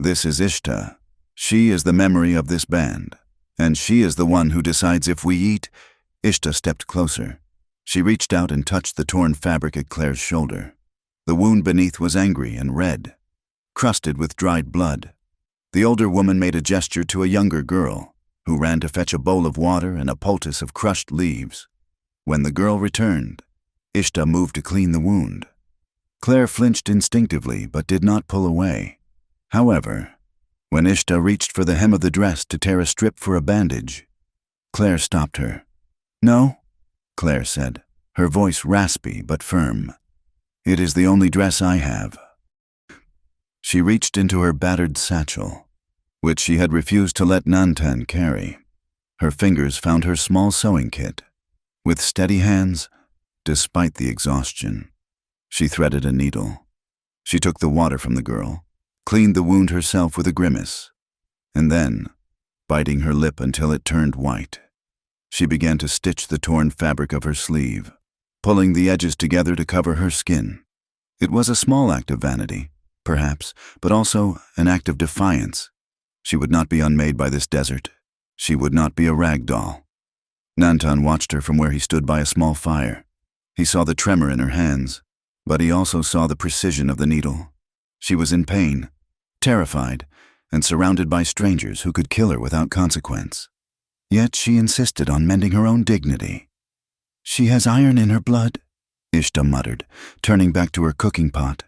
[SPEAKER 1] "This is Ishta. She is the memory of this band, and she is the one who decides if we eat." Ishta stepped closer. She reached out and touched the torn fabric at Claire's shoulder. The wound beneath was angry and red, crusted with dried blood. The older woman made a gesture to a younger girl, who ran to fetch a bowl of water and a poultice of crushed leaves. When the girl returned, Ishta moved to clean the wound. Claire flinched instinctively but did not pull away. However, when Ishta reached for the hem of the dress to tear a strip for a bandage, Claire stopped her. "No," Claire said, her voice raspy but firm. "It is the only dress I have." She reached into her battered satchel, which she had refused to let Nantan carry. Her fingers found her small sewing kit. With steady hands, despite the exhaustion, she threaded a needle. She took the water from the girl, cleaned the wound herself with a grimace, and then, biting her lip until it turned white, she began to stitch the torn fabric of her sleeve, pulling the edges together to cover her skin. It was a small act of vanity, perhaps, but also an act of defiance. She would not be unmade by this desert. She would not be a rag doll. Nantan watched her from where he stood by a small fire. He saw the tremor in her hands, but he also saw the precision of the needle. She was in pain, terrified, and surrounded by strangers who could kill her without consequence. Yet she insisted on mending her own dignity. "She has iron in her blood," Ishta muttered, turning back to her cooking pot.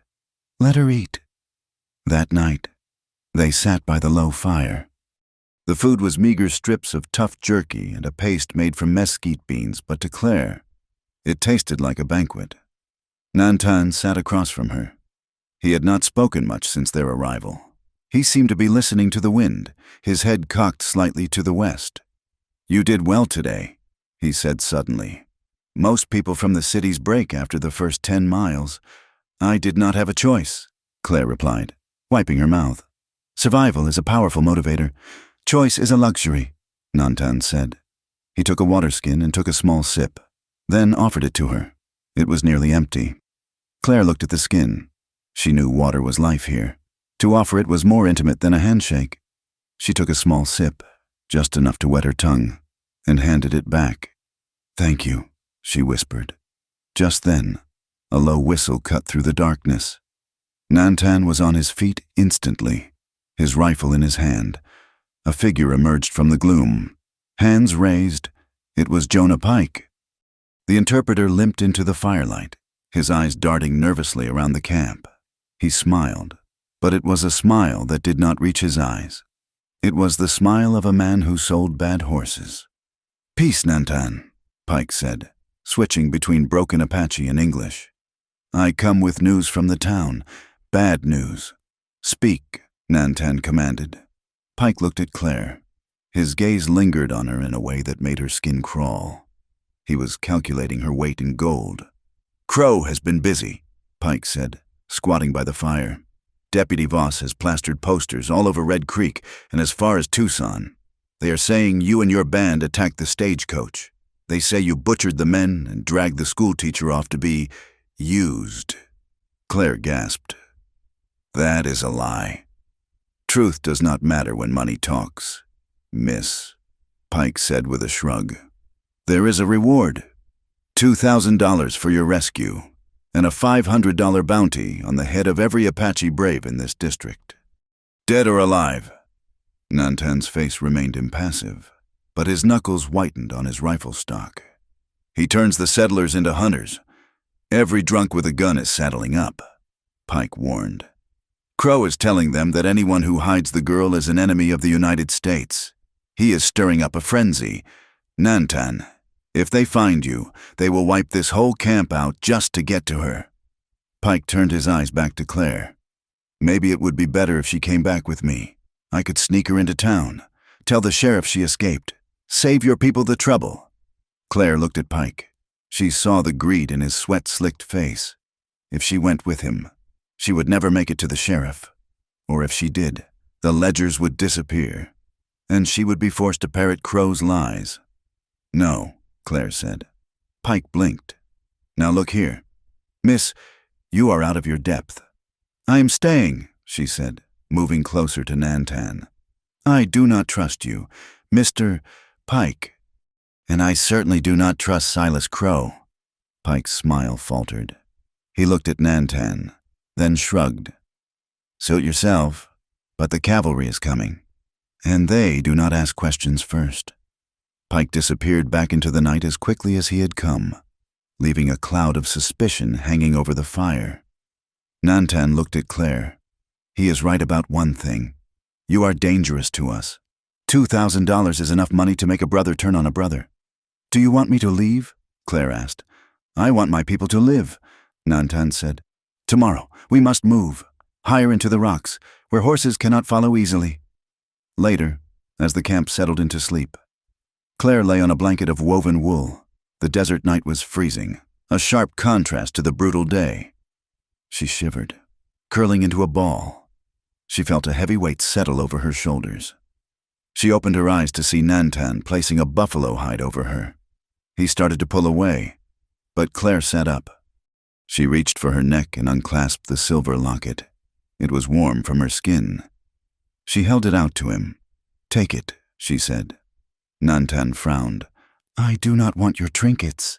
[SPEAKER 1] "Let her eat." That night, they sat by the low fire. The food was meager strips of tough jerky and a paste made from mesquite beans, but to Claire, it tasted like a banquet. Nantan sat across from her. He had not spoken much since their arrival. He seemed to be listening to the wind, his head cocked slightly to the west. "You did well today," he said suddenly. "Most people from the cities break after the first 10 miles. I did not have a choice," Claire replied, wiping her mouth. "Survival is a powerful motivator. Choice is a luxury," Nantan said. He took a water skin and took a small sip, then offered it to her. It was nearly empty. Claire looked at the skin. She knew water was life here. To offer it was more intimate than a handshake. She took a small sip, just enough to wet her tongue, and handed it back. "Thank you," she whispered. Just then, a low whistle cut through the darkness. Nantan was on his feet instantly, his rifle in his hand. A figure emerged from the gloom. Hands raised, it was Jonah Pike. The interpreter limped into the firelight, his eyes darting nervously around the camp. He smiled, but it was a smile that did not reach his eyes. It was the smile of a man who sold bad horses. "Peace, Nantan," Pike said, switching between broken Apache and English. "I come with news from the town. Bad news." "Speak," Nantan commanded. Pike looked at Claire. His gaze lingered on her in a way that made her skin crawl. He was calculating her weight in gold. "Crow has been busy," Pike said, squatting by the fire. "Deputy Voss has plastered posters all over Red Creek and as far as Tucson. They are saying you and your band attacked the stagecoach. They say you butchered the men and dragged the schoolteacher off to be used." Claire gasped. "That is a lie. Truth does not matter when money talks, miss," Pike said with a shrug. "There is a reward. $2,000 for your rescue, and a $500 bounty on the head of every Apache brave in this district. Dead or alive." Nantan's face remained impassive, but his knuckles whitened on his rifle stock. "He turns the settlers into hunters. Every drunk with a gun is saddling up," Pike warned. "Crow is telling them that anyone who hides the girl is an enemy of the United States. He is stirring up a frenzy. Nantan, if they find you, they will wipe this whole camp out just to get to her." Pike turned his eyes back to Claire. "Maybe it would be better if she came back with me. I could sneak her into town, tell the sheriff she escaped. Save your people the trouble." Claire looked at Pike. She saw the greed in his sweat-slicked face. If she went with him, she would never make it to the sheriff. Or if she did, the ledgers would disappear, and she would be forced to parrot Crow's lies. "No," Claire said. Pike blinked. "Now look here. Miss, you are out of your depth." "I am staying," she said, moving closer to Nantan. "I do not trust you, Mr. Pike. And I certainly do not trust Silas Crow." Pike's smile faltered. He looked at Nantan, then shrugged. Suit yourself, but the cavalry is coming, and they do not ask questions first. Pike disappeared back into the night as quickly as he had come, leaving a cloud of suspicion hanging over the fire. Nantan looked at Claire. He is right about one thing. You are dangerous to us. $2,000 is enough money to make a brother turn on a brother. Do you want me to leave? Claire asked. I want my people to live, Nantan said. Tomorrow, we must move, higher into the rocks, where horses cannot follow easily. Later, as the camp settled into sleep, Claire lay on a blanket of woven wool. The desert night was freezing, a sharp contrast to the brutal day. She shivered, curling into a ball. She felt a heavy weight settle over her shoulders. She opened her eyes to see Nantan placing a buffalo hide over her. He started to pull away, but Claire sat up. She reached for her neck and unclasped the silver locket. It was warm from her skin. She held it out to him. Take it, she said. Nantan frowned. I do not want your trinkets.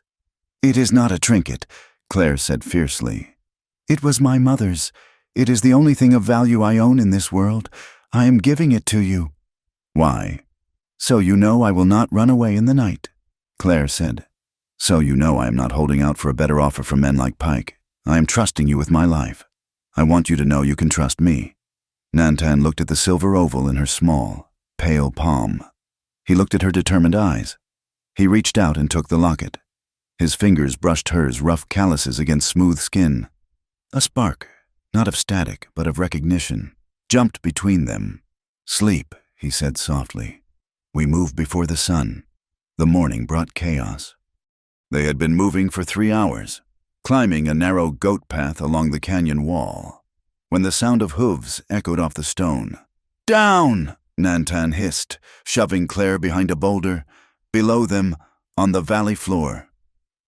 [SPEAKER 1] It is not a trinket, Claire said fiercely. It was my mother's. It is the only thing of value I own in this world. I am giving it to you. Why? So you know I will not run away in the night, Claire said. So you know I am not holding out for a better offer from men like Pike. I am trusting you with my life. I want you to know you can trust me. Nantan looked at the silver oval in her small, pale palm. He looked at her determined eyes. He reached out and took the locket. His fingers brushed hers rough calluses against smooth skin. A spark, not of static, but of recognition, jumped between them. Sleep, he said softly. We move before the sun. The morning brought chaos. They had been moving for 3 hours, climbing a narrow goat path along the canyon wall, when the sound of hooves echoed off the stone. Down! Nantan hissed, shoving Claire behind a boulder. Below them, on the valley floor,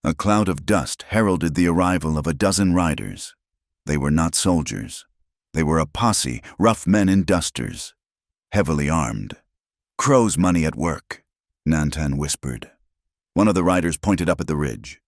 [SPEAKER 1] a cloud of dust heralded the arrival of a dozen riders. They were not soldiers. They were a posse, rough men in dusters, heavily armed. Crow's money at work, Nantan whispered. One of the riders pointed up at the ridge.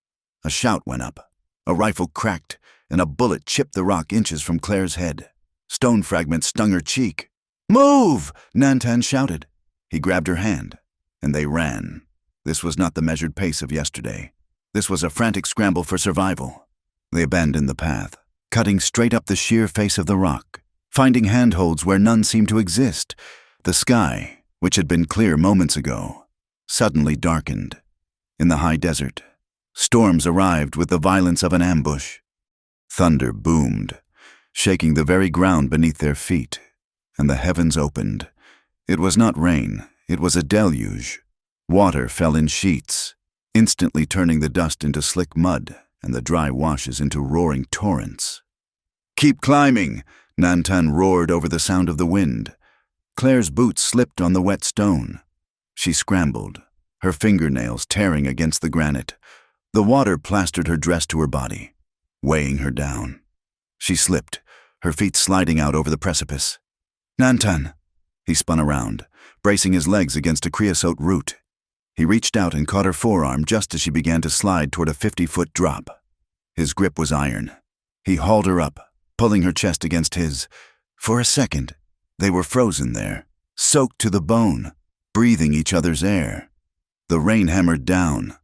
[SPEAKER 1] A shout went up. A rifle cracked, and a bullet chipped the rock inches from Claire's head. Stone fragments stung her cheek. Move! Nantan shouted. He grabbed her hand, and they ran. This was not the measured pace of yesterday. This was a frantic scramble for survival. They abandoned the path, cutting straight up the sheer face of the rock, finding handholds where none seemed to exist. The sky, which had been clear moments ago, suddenly darkened. In the high desert, storms arrived with the violence of an ambush. Thunder boomed, shaking the very ground beneath their feet, and the heavens opened. It was not rain, it was a deluge. Water fell in sheets, instantly turning the dust into slick mud and the dry washes into roaring torrents. Keep climbing, Nantan roared over the sound of the wind. Claire's boots slipped on the wet stone. She scrambled, her fingernails tearing against the granite. The water plastered her dress to her body, weighing her down. She slipped, her feet sliding out over the precipice. Nantan! He spun around, bracing his legs against a creosote root. He reached out and caught her forearm just as she began to slide toward a 50-foot drop. His grip was iron. He hauled her up, pulling her chest against his. For a second, they were frozen there, soaked to the bone, breathing each other's air. The rain hammered down,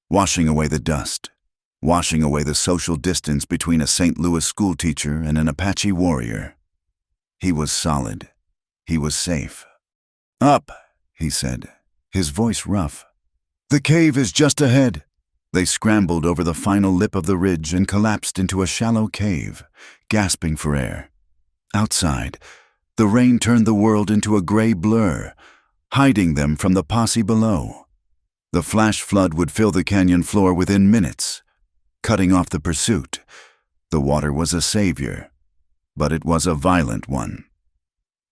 [SPEAKER 1] washing away the dust, washing away the social distance between a St. Louis schoolteacher and an Apache warrior. He was solid. He was safe. Up, he said, his voice rough. The cave is just ahead. They scrambled over the final lip of the ridge and collapsed into a shallow cave, gasping for air. Outside, the rain turned the world into a gray blur, hiding them from the posse below. The flash flood would fill the canyon floor within minutes, cutting off the pursuit. The water was a savior, but it was a violent one.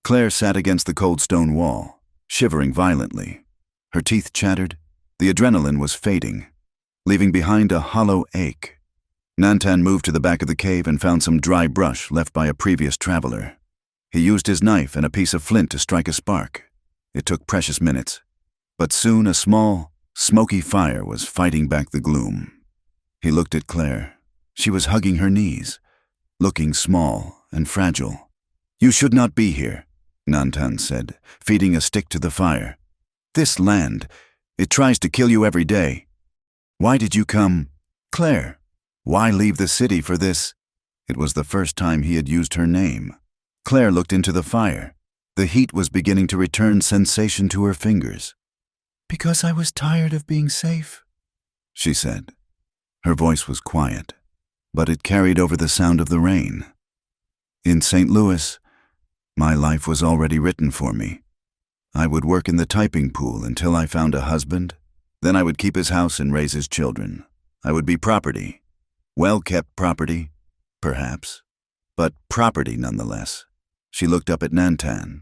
[SPEAKER 1] Claire sat against the cold stone wall, shivering violently. Her teeth chattered. The adrenaline was fading, leaving behind a hollow ache. Nantan moved to the back of the cave and found some dry brush left by a previous traveler. He used his knife and a piece of flint to strike a spark. It took precious minutes, but soon a small, smoky fire was fighting back the gloom. He looked at Claire. She was hugging her knees, looking small and fragile. "You should not be here," Nantan said, feeding a stick to the fire. "This land, it tries to kill you every day. Why did you come? Claire, why leave the city for this?" It was the first time he had used her name. Claire looked into the fire. The heat was beginning to return sensation to her fingers. "Because I was tired of being safe," she said. Her voice was quiet, but it carried over the sound of the rain. "In St. Louis, my life was already written for me. I would work in the typing pool until I found a husband. Then I would keep his house and raise his children. I would be property. Well-kept property, perhaps, but property nonetheless." She looked up at Nantan.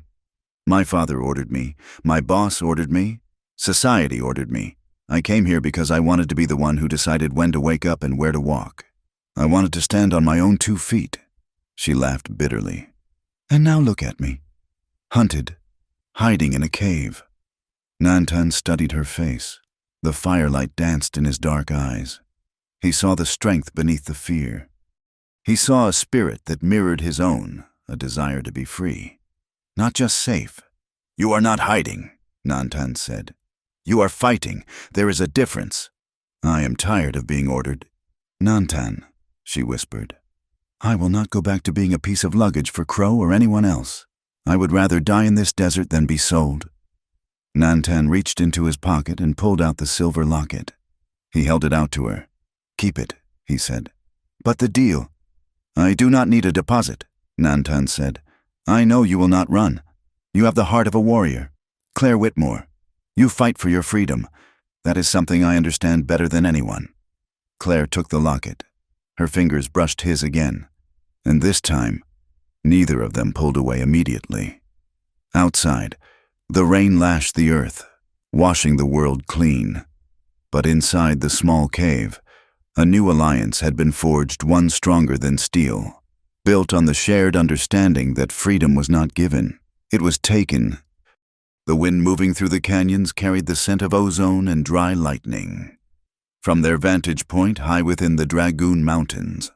[SPEAKER 1] "My father ordered me. My boss ordered me. Society ordered me. I came here because I wanted to be the one who decided when to wake up and where to walk. I wanted to stand on my own 2 feet. She laughed bitterly. "And now look at me. Hunted, hiding in a cave." Nantan studied her face. The firelight danced in his dark eyes. He saw the strength beneath the fear. He saw a spirit that mirrored his own, a desire to be free. "Not just safe." "You are not hiding," Nantan said. "You are fighting. There is a difference." "I am tired of being ordered." "Nantan," she whispered, "I will not go back to being a piece of luggage for Crow or anyone else. I would rather die in this desert than be sold." Nantan reached into his pocket and pulled out the silver locket. He held it out to her. "Keep it," he said. "But the deal." "I do not need a deposit," Nantan said. "I know you will not run. You have the heart of a warrior. Claire Whitmore, you fight for your freedom. That is something I understand better than anyone." Claire took the locket. Her fingers brushed his again, and this time, neither of them pulled away immediately. Outside, the rain lashed the earth, washing the world clean. But inside the small cave, a new alliance had been forged, one stronger than steel, built on the shared understanding that freedom was not given, it was taken. The wind moving through the canyons carried the scent of ozone and dry lightning. From their vantage point high within the Dragoon Mountains,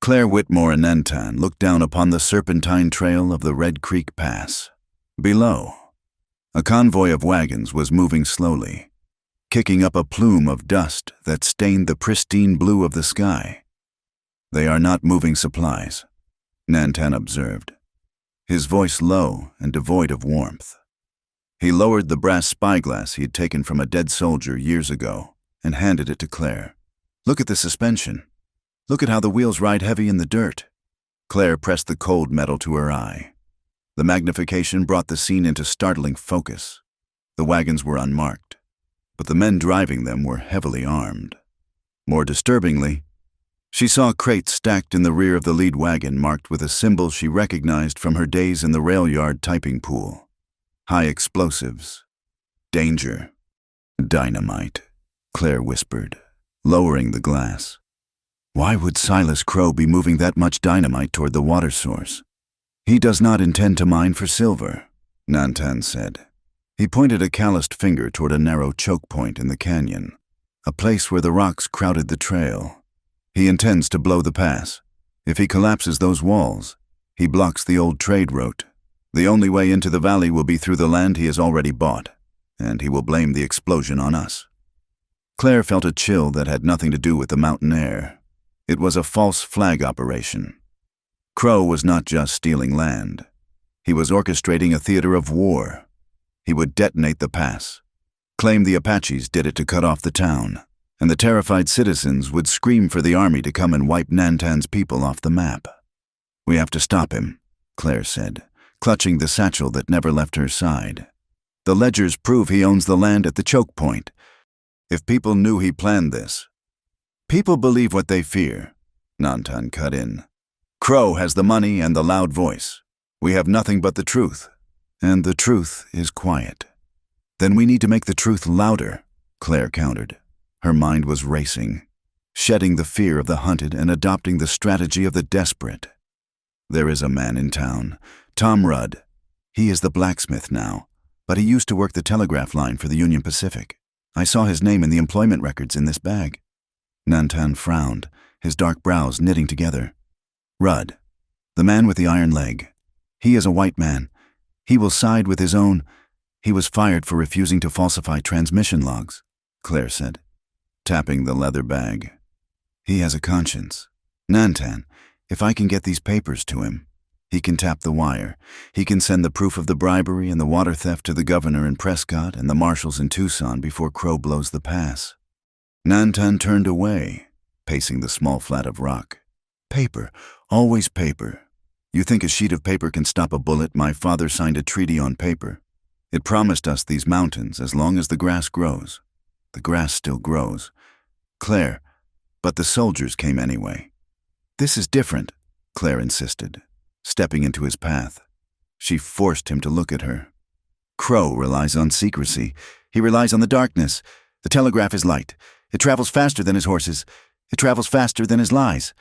[SPEAKER 1] Claire Whitmore and Nantan looked down upon the serpentine trail of the Red Creek Pass. Below, a convoy of wagons was moving slowly, kicking up a plume of dust that stained the pristine blue of the sky. "They are not moving supplies," Nantan observed, his voice low and devoid of warmth. He lowered the brass spyglass he had taken from a dead soldier years ago and handed it to Claire. "Look at the suspension. Look at how the wheels ride heavy in the dirt." Claire pressed the cold metal to her eye. The magnification brought the scene into startling focus. The wagons were unmarked, but the men driving them were heavily armed. More disturbingly, she saw crates stacked in the rear of the lead wagon marked with a symbol she recognized from her days in the rail yard typing pool. High explosives. Danger. Dynamite, Claire whispered, lowering the glass. Why would Silas Crow be moving that much dynamite toward the water source? "He does not intend to mine for silver," Nantan said. He pointed a calloused finger toward a narrow choke point in the canyon, a place where the rocks crowded the trail. "He intends to blow the pass. If he collapses those walls, he blocks the old trade route. The only way into the valley will be through the land he has already bought, and he will blame the explosion on us." Claire felt a chill that had nothing to do with the mountain air. It was a false flag operation. Crow was not just stealing land. He was orchestrating a theater of war. He would detonate the pass, claim the Apaches did it to cut off the town, and the terrified citizens would scream for the army to come and wipe Nantan's people off the map. "We have to stop him," Claire said, clutching the satchel that never left her side. "The ledgers prove he owns the land at the choke point. If people knew he planned this..." "People believe what they fear," Nantan cut in. "Crow has the money and the loud voice. We have nothing but the truth, and the truth is quiet." "Then we need to make the truth louder," Claire countered. Her mind was racing, shedding the fear of the hunted and adopting the strategy of the desperate. "There is a man in town, Tom Rudd. He is the blacksmith now, but he used to work the telegraph line for the Union Pacific. I saw his name in the employment records in this bag." Nantan frowned, his dark brows knitting together. Rudd, the man with the iron leg. He is a white man. He will side with his own. He was fired for refusing to falsify transmission logs, Claire said, tapping the leather bag. He has a conscience. Nantan, if I can get these papers to him, he can tap the wire. He can send the proof of the bribery and the water theft to the governor in Prescott and the marshals in Tucson before Crow blows the pass. Nantan turned away, pacing the small flat of rock. Paper, always paper. You think a sheet of paper can stop a bullet? My father signed a treaty on paper. It promised us these mountains as long as the grass grows. The grass still grows. Claire, but the soldiers came anyway. This is different, Claire insisted, stepping into his path. She forced him to look at her. Crow relies on secrecy. He relies on the darkness. The telegraph is light. It travels faster than his horses. It travels faster than his lies.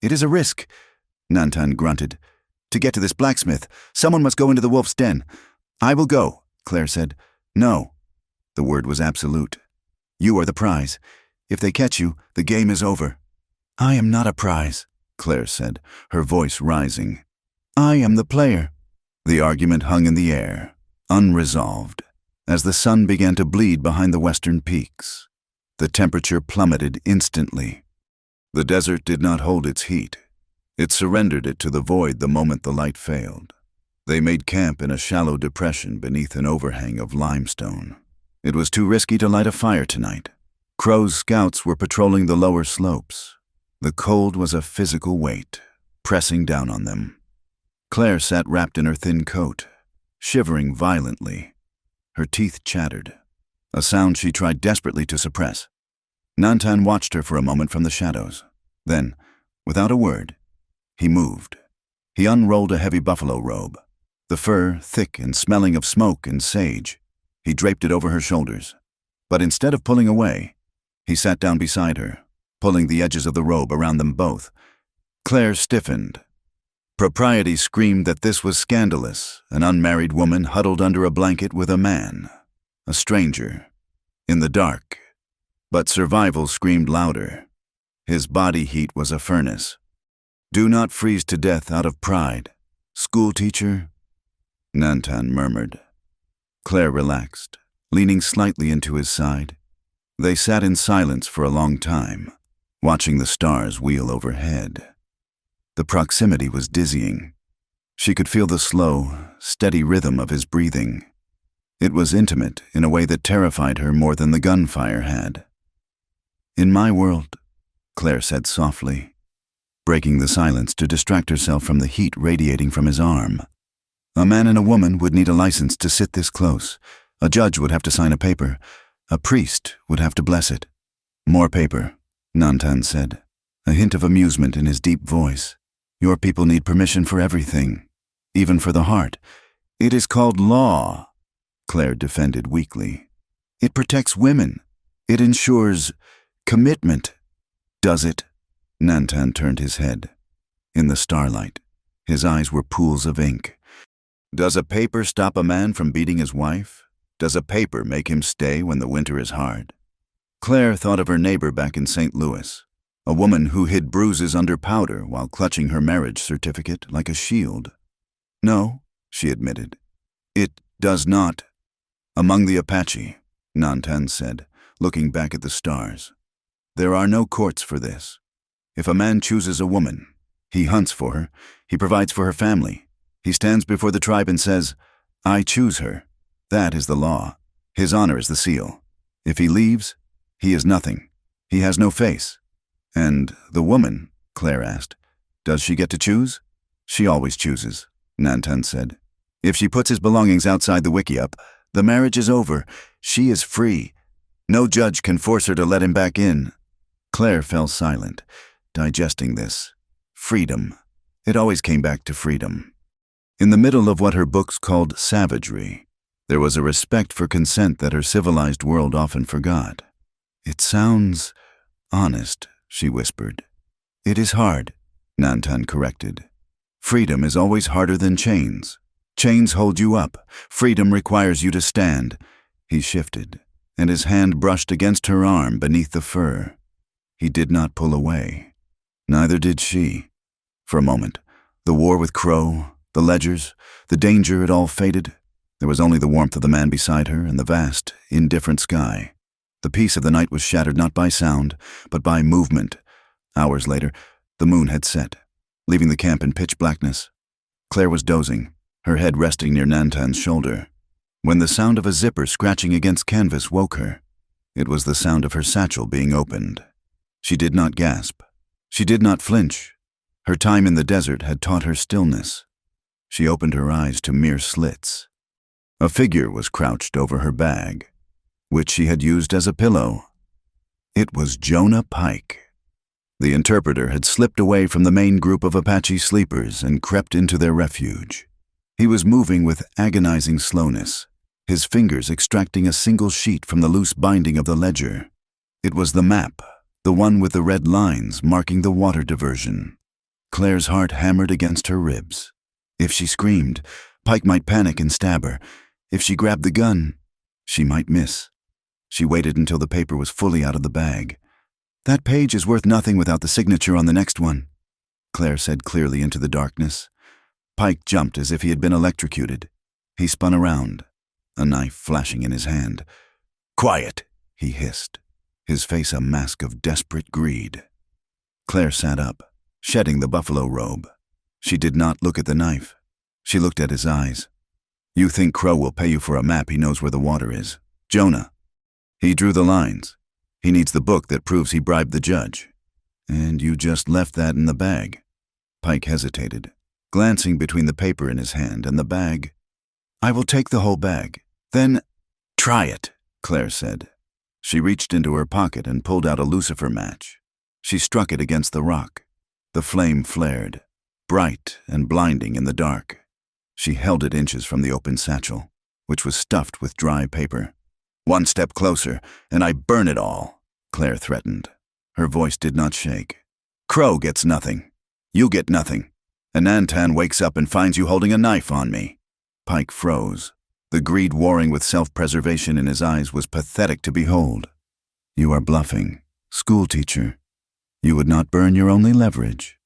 [SPEAKER 1] It is a risk, Nantan grunted. To get to this blacksmith, someone must go into the wolf's den. I will go, Claire said. No. The word was absolute. You are the prize. If they catch you, the game is over. I am not a prize, Claire said, her voice rising. I am the player. The argument hung in the air, unresolved, as the sun began to bleed behind the western peaks. The temperature plummeted instantly. The desert did not hold its heat. It surrendered it to the void the moment the light failed. They made camp in a shallow depression beneath an overhang of limestone. It was too risky to light a fire tonight. Crow's scouts were patrolling the lower slopes. The cold was a physical weight, pressing down on them. Claire sat wrapped in her thin coat, shivering violently. Her teeth chattered, a sound she tried desperately to suppress. Nantan watched her for a moment from the shadows. Then, without a word, he moved. He unrolled a heavy buffalo robe, the fur thick and smelling of smoke and sage. He draped it over her shoulders. But instead of pulling away, he sat down beside her, pulling the edges of the robe around them both. Claire stiffened. Propriety screamed that this was scandalous, an unmarried woman huddled under a blanket with a man, a stranger, in the dark. But survival screamed louder. His body heat was a furnace. Do not freeze to death out of pride. Schoolteacher? Nantan murmured. Claire relaxed, leaning slightly into his side. They sat in silence for a long time, watching the stars wheel overhead. The proximity was dizzying. She could feel the slow, steady rhythm of his breathing. It was intimate in a way that terrified her more than the gunfire had. In my world, Claire said softly, breaking the silence to distract herself from the heat radiating from his arm. A man and a woman would need a license to sit this close. A judge would have to sign a paper. A priest would have to bless it. More paper, Nantan said, a hint of amusement in his deep voice. Your people need permission for everything, even for the heart. It is called law, Claire defended weakly. It protects women. It ensures commitment. Does it? Nantan turned his head. In the starlight, his eyes were pools of ink. Does a paper stop a man from beating his wife? Does a paper make him stay when the winter is hard? Claire thought of her neighbor back in St. Louis, a woman who hid bruises under powder while clutching her marriage certificate like a shield. No, she admitted. It does not. Among the Apache, Nantan said, looking back at the stars. There are no courts for this. If a man chooses a woman, he hunts for her, he provides for her family. He stands before the tribe and says, I choose her. That is the law. His honor is the seal. If he leaves, he is nothing. He has no face. And the woman, Claire asked, does she get to choose? She always chooses, Nantan said. If she puts his belongings outside the wickiup, the marriage is over. She is free. No judge can force her to let him back in. Claire fell silent, digesting this. Freedom. It always came back to freedom. In the middle of what her books called savagery, there was a respect for consent that her civilized world often forgot. It sounds honest, she whispered. It is hard, Nantan corrected. Freedom is always harder than chains. Chains hold you up. Freedom requires you to stand. He shifted, and his hand brushed against her arm beneath the fur. He did not pull away. Neither did she. For a moment, the war with Crow, the ledgers, the danger, it all faded. There was only the warmth of the man beside her and the vast, indifferent sky. The peace of the night was shattered not by sound, but by movement. Hours later, the moon had set, leaving the camp in pitch blackness. Claire was dozing, her head resting near Nantan's shoulder, when the sound of a zipper scratching against canvas woke her. It was the sound of her satchel being opened. She did not gasp. She did not flinch. Her time in the desert had taught her stillness. She opened her eyes to mere slits. A figure was crouched over her bag, which she had used as a pillow. It was Jonah Pike. The interpreter had slipped away from the main group of Apache sleepers and crept into their refuge. He was moving with agonizing slowness, his fingers extracting a single sheet from the loose binding of the ledger. It was the map, the one with the red lines marking the water diversion. Claire's heart hammered against her ribs. If she screamed, Pike might panic and stab her. If she grabbed the gun, she might miss. She waited until the paper was fully out of the bag. "That page is worth nothing without the signature on the next one," Claire said clearly into the darkness. Pike jumped as if he had been electrocuted. He spun around, a knife flashing in his hand. "Quiet," he hissed, his face a mask of desperate greed. Claire sat up, shedding the buffalo robe. She did not look at the knife. She looked at his eyes. "You think Crow will pay you for a map he knows where the water is? Jonah. He drew the lines. He needs the book that proves he bribed the judge. And you just left that in the bag." Pike hesitated, glancing between the paper in his hand and the bag. "I will take the whole bag. Then—" "Try it," Claire said. She reached into her pocket and pulled out a lucifer match. She struck it against the rock. The flame flared, bright and blinding in the dark. She held it inches from the open satchel, which was stuffed with dry paper. "One step closer, and I burn it all," Claire threatened. Her voice did not shake. "Crow gets nothing. You get nothing. And Nantan wakes up and finds you holding a knife on me." Pike froze. The greed warring with self-preservation in his eyes was pathetic to behold. "You are bluffing, schoolteacher. You would not burn your only leverage.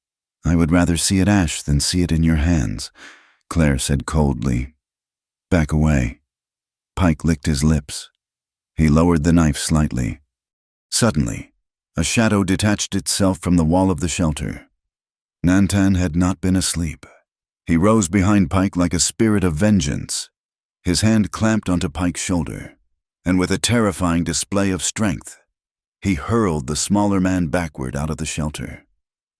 [SPEAKER 1] I would rather see it ash than see it in your hands," Claire said coldly. "Back away." Pike licked his lips. He lowered the knife slightly. Suddenly, a shadow detached itself from the wall of the shelter. Nantan had not been asleep. He rose behind Pike like a spirit of vengeance. His hand clamped onto Pike's shoulder, and with a terrifying display of strength, he hurled the smaller man backward out of the shelter.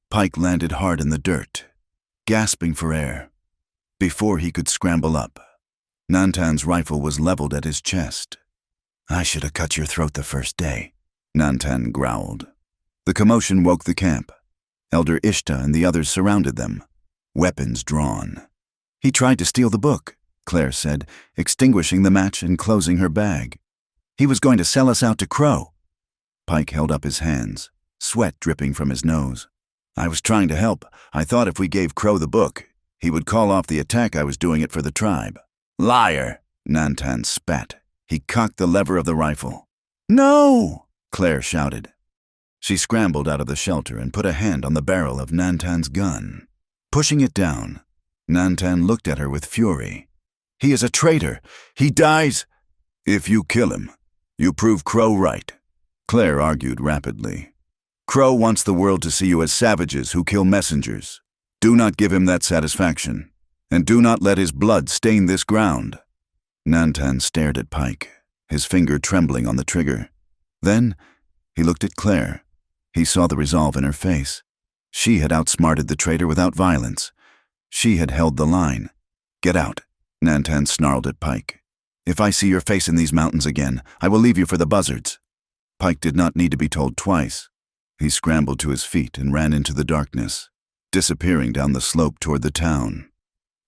[SPEAKER 1] Pike landed hard in the dirt, gasping for air. Before he could scramble up, Nantan's rifle was leveled at his chest. "I should have cut your throat the first day," Nantan growled. The commotion woke the camp. Elder Ishta and the others surrounded them, weapons drawn. "He tried to steal the book," Claire said, extinguishing the match and closing her bag. "He was going to sell us out to Crow." Pike held up his hands, sweat dripping from his nose. "I was trying to help. I thought if we gave Crow the book, he would call off the attack I was doing it for the tribe." "Liar!" Nantan spat. He cocked the lever of the rifle. "No!" Claire shouted. She scrambled out of the shelter and put a hand on the barrel of Nantan's gun. Pushing it down, Nantan looked at her with fury. "He is a traitor. He dies—" "If you kill him, you prove Crow right," Claire argued rapidly. "Crow wants the world to see you as savages who kill messengers. Do not give him that satisfaction, and do not let his blood stain this ground." Nantan stared at Pike, his finger trembling on the trigger. Then he looked at Claire. He saw the resolve in her face. She had outsmarted the traitor without violence. She had held the line. "Get out," Nantan snarled at Pike. "If I see your face in these mountains again, I will leave you for the buzzards." Pike did not need to be told twice. He scrambled to his feet and ran into the darkness, disappearing down the slope toward the town.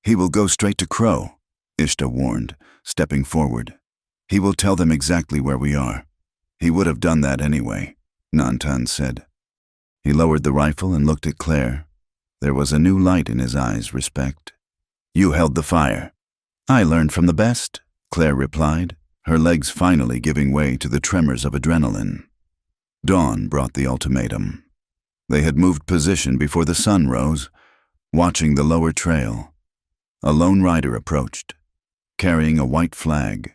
[SPEAKER 1] "He will go straight to Crow," Ishta warned, stepping forward. "He will tell them exactly where we are." "He would have done that anyway," Nantan said. He lowered the rifle and looked at Claire. There was a new light in his eyes, respect. "You held the fire." "I learned from the best," Claire replied, her legs finally giving way to the tremors of adrenaline. Dawn brought the ultimatum. They had moved position before the sun rose, watching the lower trail. A lone rider approached, carrying a white flag.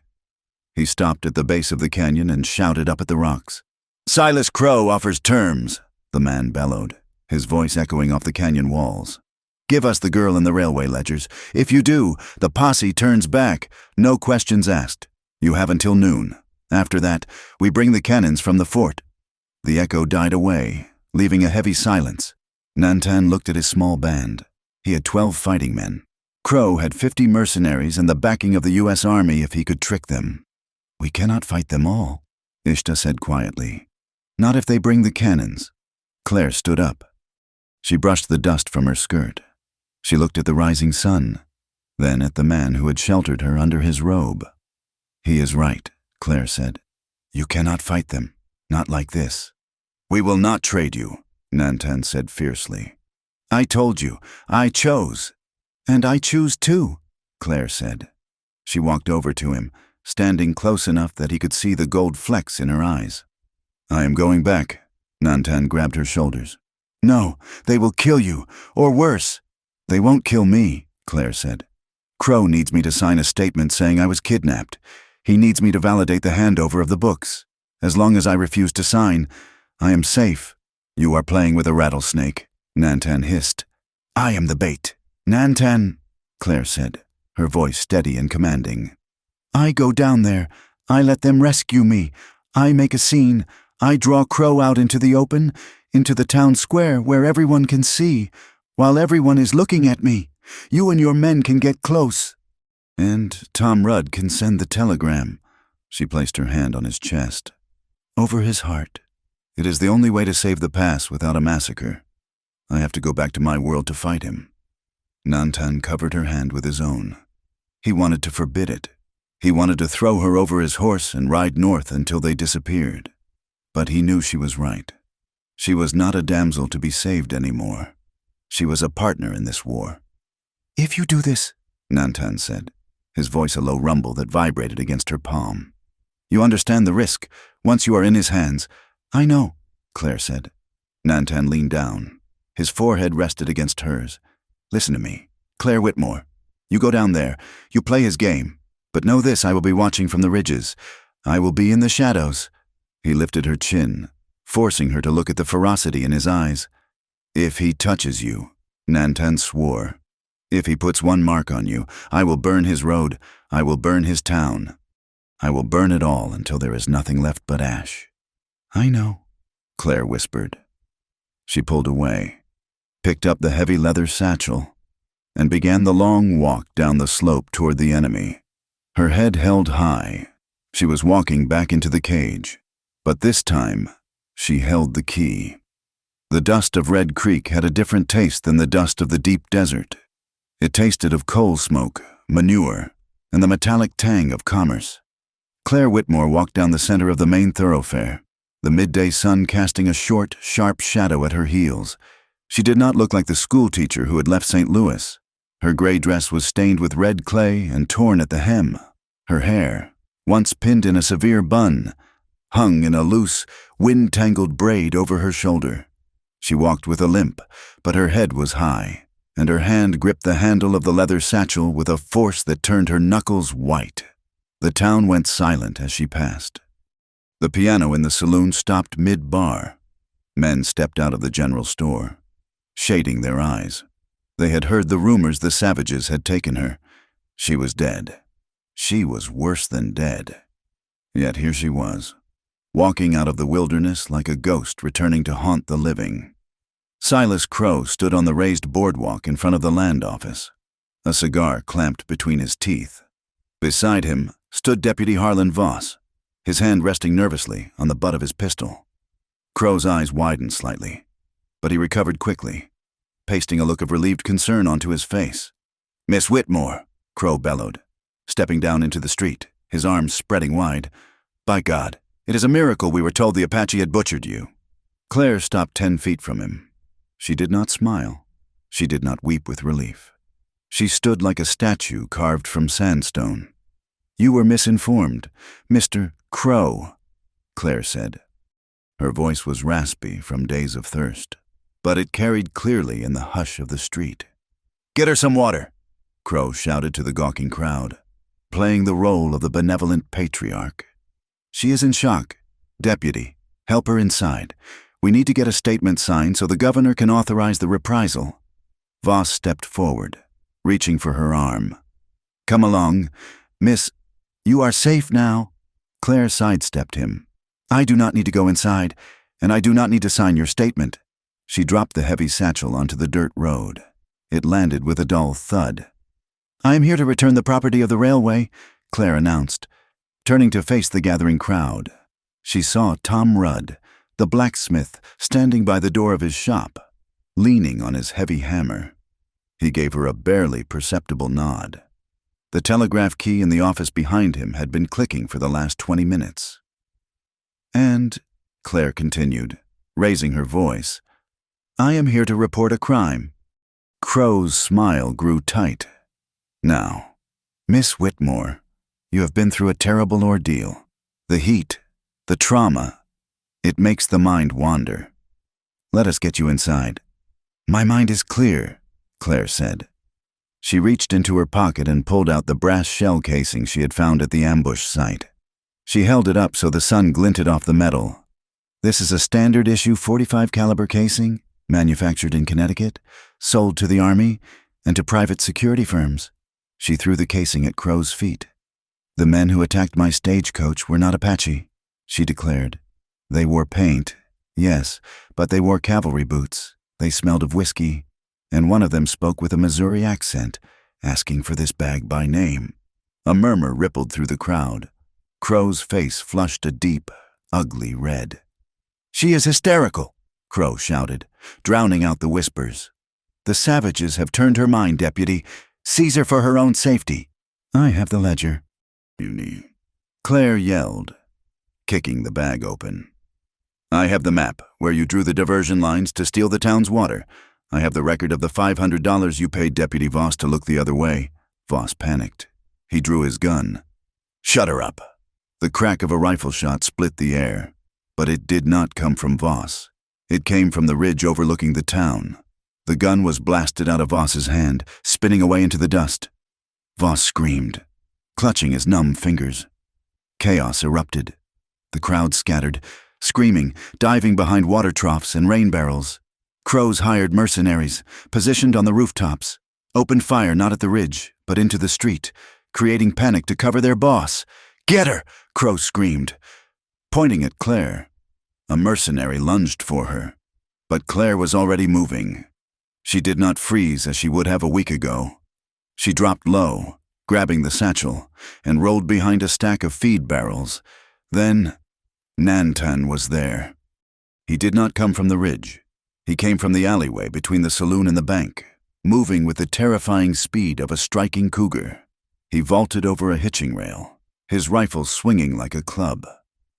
[SPEAKER 1] He stopped at the base of the canyon and shouted up at the rocks. "Silas Crow offers terms," the man bellowed, his voice echoing off the canyon walls. "Give us the girl and the railway ledgers. If you do, the posse turns back, no questions asked. You have until noon. After that, we bring the cannons from the fort." The echo died away, leaving a heavy silence. Nantan looked at his small band. He had 12 fighting men. Crow had 50 mercenaries and the backing of the U.S. Army if he could trick them. "We cannot fight them all," Ishta said quietly. "Not if they bring the cannons." Claire stood up. She brushed the dust from her skirt. She looked at the rising sun, then at the man who had sheltered her under his robe. "He is right," Claire said. "You cannot fight them, not like this." "We will not trade you," Nantan said fiercely. "I told you, I chose." "And I choose too," Claire said. She walked over to him, standing close enough that he could see the gold flecks in her eyes. "I am going back." Nantan grabbed her shoulders. "No, they will kill you, or worse." "They won't kill me," Claire said. "Crow needs me to sign a statement saying I was kidnapped. He needs me to validate the handover of the books. As long as I refuse to sign, I am safe." "You are playing with a rattlesnake," Nantan hissed. "I am the bait." "Nantan," Claire said, her voice steady and commanding. "I go down there. I let them rescue me. I make a scene. I draw Crow out into the open, into the town square where everyone can see, while everyone is looking at me. You and your men can get close." "And Tom Rudd can send the telegram." She placed her hand on his chest. "Over his heart. It is the only way to save the pass without a massacre. I have to go back to my world to fight him." Nantan covered her hand with his own. He wanted to forbid it. He wanted to throw her over his horse and ride north until they disappeared. But he knew she was right. She was not a damsel to be saved anymore. She was a partner in this war. "If you do this," Nantan said, his voice a low rumble that vibrated against her palm. "You understand the risk. Once you are in his hands—" "I know," Claire said. Nantan leaned down. His forehead rested against hers. "Listen to me. Claire Whitmore. You go down there. You play his game. But know this, I will be watching from the ridges. I will be in the shadows." He lifted her chin, forcing her to look at the ferocity in his eyes. "If he touches you," Nantan swore. "If he puts one mark on you, I will burn his road. I will burn his town. I will burn it all until there is nothing left but ash." "I know," Claire whispered. She pulled away, picked up the heavy leather satchel, and began the long walk down the slope toward the enemy. Her head held high. She was walking back into the cage, but this time she held the key. The dust of Red Creek had a different taste than the dust of the deep desert. It tasted of coal smoke, manure, and the metallic tang of commerce. Claire Whitmore walked down the center of the main thoroughfare, the midday sun casting a short, sharp shadow at her heels. She did not look like the schoolteacher who had left St. Louis. Her gray dress was stained with red clay and torn at the hem. Her hair, once pinned in a severe bun, hung in a loose, wind-tangled braid over her shoulder. She walked with a limp, but her head was high, and her hand gripped the handle of the leather satchel with a force that turned her knuckles white. The town went silent as she passed. The piano in the saloon stopped mid-bar. Men stepped out of the general store, shading their eyes. They had heard the rumors the savages had taken her. She was dead. She was worse than dead. Yet here she was, walking out of the wilderness like a ghost returning to haunt the living. Silas Crow stood on the raised boardwalk in front of the land office, a cigar clamped between his teeth. Beside him stood Deputy Harlan Voss, his hand resting nervously on the butt of his pistol. Crow's eyes widened slightly, but he recovered quickly, pasting a look of relieved concern onto his face. "Miss Whitmore," Crow bellowed, stepping down into the street, his arms spreading wide. "By God, it is a miracle we were told the Apache had butchered you." Claire stopped 10 feet from him. She did not smile. She did not weep with relief. She stood like a statue carved from sandstone. "You were misinformed, Mr. Crow," Claire said. Her voice was raspy from days of thirst, but it carried clearly in the hush of the street. "Get her some water," Crow shouted to the gawking crowd, playing the role of the benevolent patriarch. "She is in shock. Deputy, help her inside. We need to get a statement signed so the governor can authorize the reprisal." Voss stepped forward, reaching for her arm. "Come along. Miss, you are safe now." Claire sidestepped him. "I do not need to go inside, and I do not need to sign your statement." She dropped the heavy satchel onto the dirt road. It landed with a dull thud. "I am here to return the property of the railway," Claire announced, turning to face the gathering crowd. She saw Tom Rudd, the blacksmith, standing by the door of his shop, leaning on his heavy hammer. He gave her a barely perceptible nod. The telegraph key in the office behind him had been clicking for the last 20 minutes. "And," Claire continued, raising her voice, "I am here to report a crime." Crow's smile grew tight. "Now, Miss Whitmore, you have been through a terrible ordeal. The heat, the trauma, it makes the mind wander. Let us get you inside." "My mind is clear," Claire said. She reached into her pocket and pulled out the brass shell casing she had found at the ambush site. She held it up so the sun glinted off the metal. "This is a standard issue .45 caliber casing, manufactured in Connecticut, sold to the Army and to private security firms." She threw the casing at Crow's feet. "The men who attacked my stagecoach were not Apache," she declared. "They wore paint, yes, but they wore cavalry boots. They smelled of whiskey, and one of them spoke with a Missouri accent, asking for this bag by name." A murmur rippled through the crowd. Crow's face flushed a deep, ugly red. "She is hysterical," Crow shouted, drowning out the whispers. "The savages have turned her mind, Deputy. Seize her for her own safety." "I have the ledger," Claire yelled, kicking the bag open. "I have the map, where you drew the diversion lines to steal the town's water. I have the record of the $500 you paid Deputy Voss to look the other way." Voss panicked. He drew his gun. "Shut her up." The crack of a rifle shot split the air, but it did not come from Voss. It came from the ridge overlooking the town. The gun was blasted out of Voss's hand, spinning away into the dust. Voss screamed, clutching his numb fingers. Chaos erupted. The crowd scattered, screaming, diving behind water troughs and rain barrels. Crow's hired mercenaries, positioned on the rooftops, opened fire not at the ridge, but into the street, creating panic to cover their boss. "Get her!" Crow screamed, pointing at Claire. A mercenary lunged for her, but Claire was already moving. She did not freeze as she would have a week ago. She dropped low, grabbing the satchel, and rolled behind a stack of feed barrels. Then, Nantan was there. He did not come from the ridge. He came from the alleyway between the saloon and the bank, moving with the terrifying speed of a striking cougar. He vaulted over a hitching rail, his rifle swinging like a club.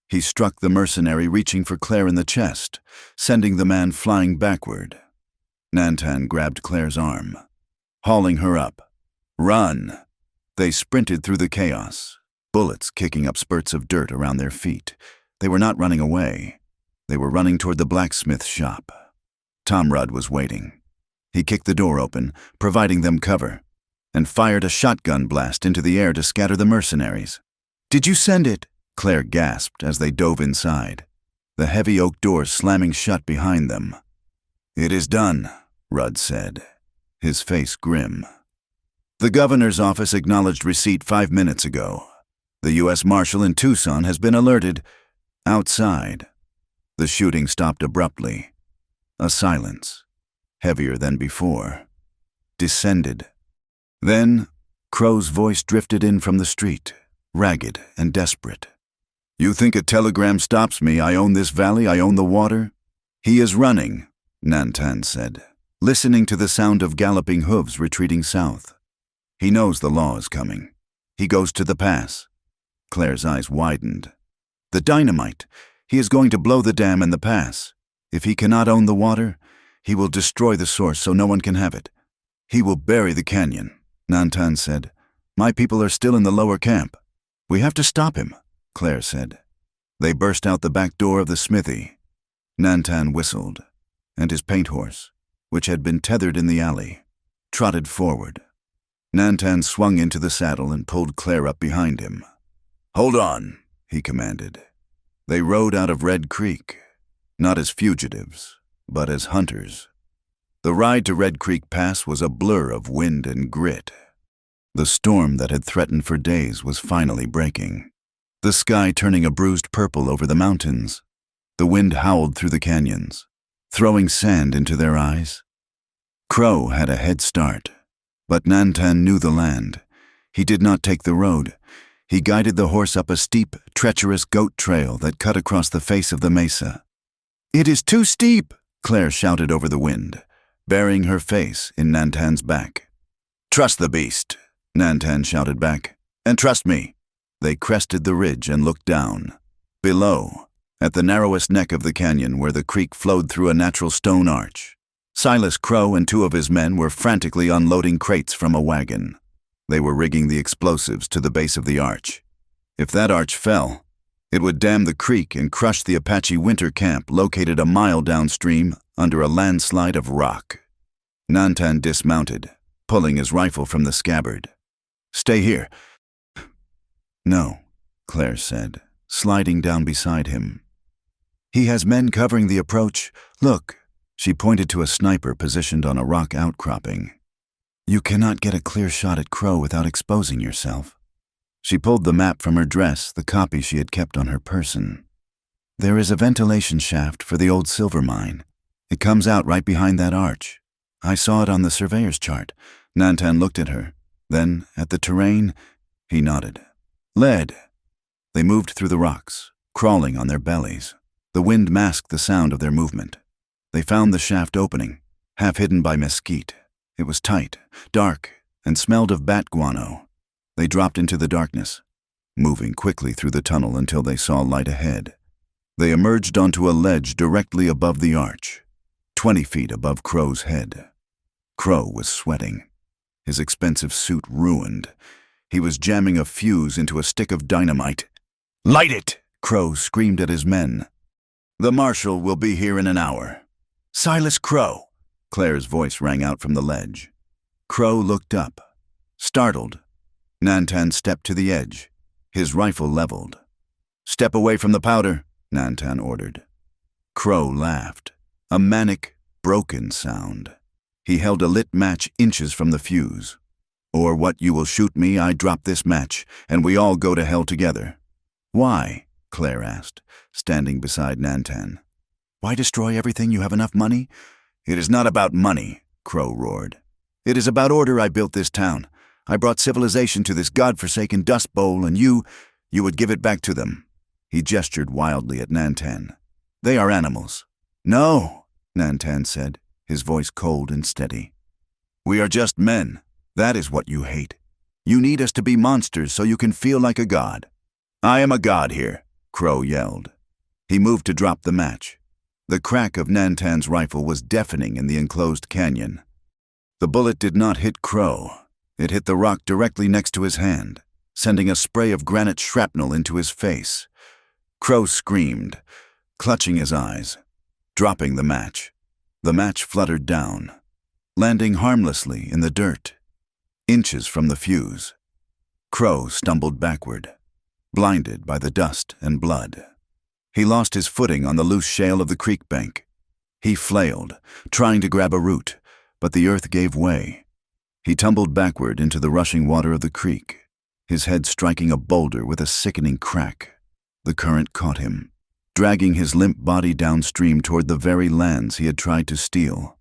[SPEAKER 1] He struck the mercenary reaching for Claire in the chest, sending the man flying backward. Nantan grabbed Claire's arm, hauling her up. "Run!" They sprinted through the chaos, bullets kicking up spurts of dirt around their feet. They were not running away. They were running toward the blacksmith shop. Tom Rudd was waiting. He kicked the door open, providing them cover, and fired a shotgun blast into the air to scatter the mercenaries. "Did you send it?" Claire gasped as they dove inside, the heavy oak doors slamming shut behind them. "It is done," Rudd said, his face grim. "The governor's office acknowledged receipt 5 minutes ago. The U.S. Marshal in Tucson has been alerted. Outside." The shooting stopped abruptly. A silence, heavier than before, descended. Then, Crow's voice drifted in from the street, ragged and desperate. "You think a telegram stops me? I own this valley, I own the water." "He is running," Nantan said, listening to the sound of galloping hooves retreating south. "He knows the law is coming. He goes to the pass." Claire's eyes widened. "The dynamite! He is going to blow the dam and the pass. If he cannot own the water, he will destroy the source so no one can have it. He will bury the canyon," Nantan said. "My people are still in the lower camp." "We have to stop him," Claire said. They burst out the back door of the smithy, Nantan whistled, and his paint horse, which had been tethered in the alley, trotted forward. Nantan swung into the saddle and pulled Claire up behind him. "Hold on," he commanded. They rode out of Red Creek, not as fugitives, but as hunters. The ride to Red Creek Pass was a blur of wind and grit. The storm that had threatened for days was finally breaking, the sky turning a bruised purple over the mountains. The wind howled through the canyons, throwing sand into their eyes. Crow had a head start, but Nantan knew the land. He did not take the road. He guided the horse up a steep, treacherous goat trail that cut across the face of the mesa. "It is too steep," Claire shouted over the wind, burying her face in Nantan's back. "Trust the beast," Nantan shouted back, "and trust me." They crested the ridge and looked down. Below, at the narrowest neck of the canyon where the creek flowed through a natural stone arch, Silas Crow and 2 of his men were frantically unloading crates from a wagon. They were rigging the explosives to the base of the arch. If that arch fell, it would dam the creek and crush the Apache winter camp located a mile downstream under a landslide of rock. Nantan dismounted, pulling his rifle from the scabbard. "Stay here." "No," Claire said, sliding down beside him. "He has men covering the approach. Look." She pointed to a sniper positioned on a rock outcropping. "You cannot get a clear shot at Crow without exposing yourself." She pulled the map from her dress, the copy she had kept on her person. "There is a ventilation shaft for the old silver mine. It comes out right behind that arch. I saw it on the surveyor's chart." Nantan looked at her, then at the terrain. He nodded. "Lead." They moved through the rocks, crawling on their bellies. The wind masked the sound of their movement. They found the shaft opening, half hidden by mesquite. It was tight, dark, and smelled of bat guano. They dropped into the darkness, moving quickly through the tunnel until they saw light ahead. They emerged onto a ledge directly above the arch, 20 feet above Crow's head. Crow was sweating, his expensive suit ruined. He was jamming a fuse into a stick of dynamite. "Light it!" Crow screamed at his men. "The marshal will be here in an hour." "Silas Crow!" Claire's voice rang out from the ledge. Crow looked up, startled. Nantan stepped to the edge, his rifle leveled. "Step away from the powder," Nantan ordered. Crow laughed, a manic, broken sound. He held a lit match inches from the fuse. "Or what you will shoot me, I drop this match, and we all go to hell together." "Why?" Claire asked, standing beside Nantan. "Why destroy everything? You have enough money?" "It is not about money," Crow roared. "It is about order. I built this town. I brought civilization to this godforsaken dust bowl, and you would give it back to them." He gestured wildly at Nantan. "They are animals." "No," Nantan said, his voice cold and steady. "We are just men. That is what you hate. You need us to be monsters so you can feel like a god." "I am a god here," Crow yelled. He moved to drop the match. The crack of Nantan's rifle was deafening in the enclosed canyon. The bullet did not hit Crow. It hit the rock directly next to his hand, sending a spray of granite shrapnel into his face. Crow screamed, clutching his eyes, dropping the match. The match fluttered down, landing harmlessly in the dirt, inches from the fuse. Crow stumbled backward, blinded by the dust and blood. He lost his footing on the loose shale of the creek bank. He flailed, trying to grab a root, but the earth gave way. He tumbled backward into the rushing water of the creek, his head striking a boulder with a sickening crack. The current caught him, dragging his limp body downstream toward the very lands he had tried to steal.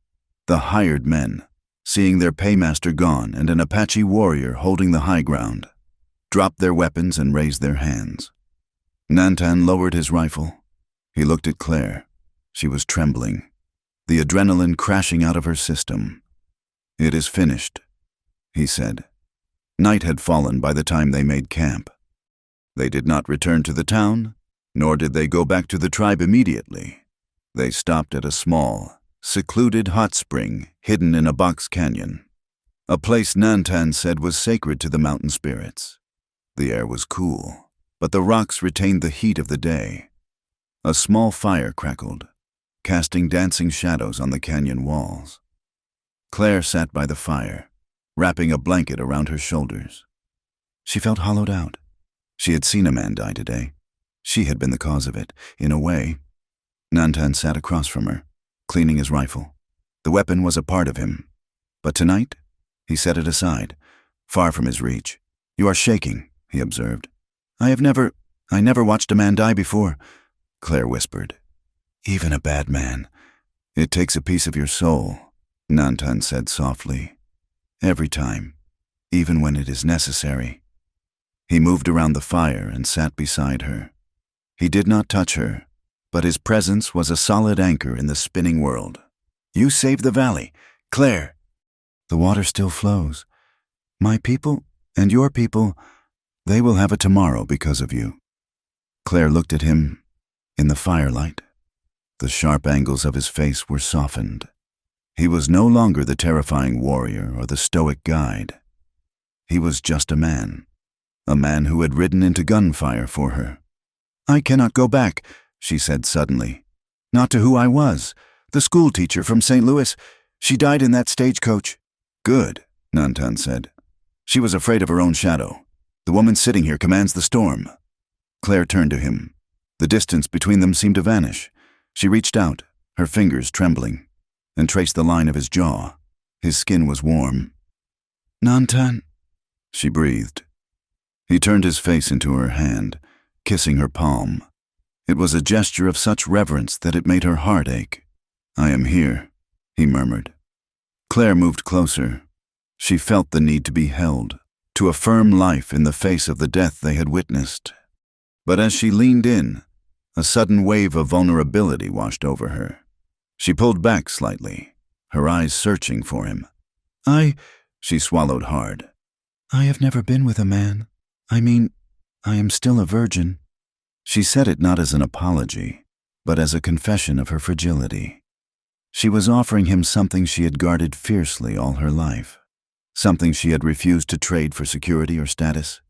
[SPEAKER 1] The hired men, seeing their paymaster gone and an Apache warrior holding the high ground, dropped their weapons and raised their hands. Nantan lowered his rifle. He looked at Claire. She was trembling, the adrenaline crashing out of her system. "It is finished," he said. Night had fallen by the time they made camp. They did not return to the town, nor did they go back to the tribe immediately. They stopped at a small, secluded hot spring hidden in a box canyon, a place Nantan said was sacred to the mountain spirits. The air was cool, but the rocks retained the heat of the day. A small fire crackled, casting dancing shadows on the canyon walls. Claire sat by the fire, wrapping a blanket around her shoulders. She felt hollowed out. She had seen a man die today. She had been the cause of it, in a way. Nantan sat across from her, cleaning his rifle. The weapon was a part of him. But tonight, he set it aside, far from his reach. "You are shaking," he observed. I never watched a man die before," Claire whispered. "Even a bad man. It takes a piece of your soul," Nantan said softly. "Every time, even when it is necessary." He moved around the fire and sat beside her. He did not touch her, but his presence was a solid anchor in the spinning world. "You saved the valley, Claire." "The water still flows. My people and your people, they will have a tomorrow because of you." Claire looked at him in the firelight. The sharp angles of his face were softened. He was no longer the terrifying warrior or the stoic guide. He was just a man who had ridden into gunfire for her. "I cannot go back," she said suddenly. "Not to who I was, the school teacher from St. Louis. She died in that stagecoach." "Good," Nantan said. "She was afraid of her own shadow. The woman sitting here commands the storm." Claire turned to him. The distance between them seemed to vanish. She reached out, her fingers trembling, and traced the line of his jaw. His skin was warm. "Nantan," she breathed. He turned his face into her hand, kissing her palm. It was a gesture of such reverence that it made her heart ache. "I am here," he murmured. Claire moved closer. She felt the need to be held, to affirm life in the face of the death they had witnessed. But as she leaned in, a sudden wave of vulnerability washed over her. She pulled back slightly, her eyes searching for him. She swallowed hard. "I have never been with a man. I am still a virgin." She said it not as an apology, but as a confession of her fragility. She was offering him something she had guarded fiercely all her life, something she had refused to trade for security or status.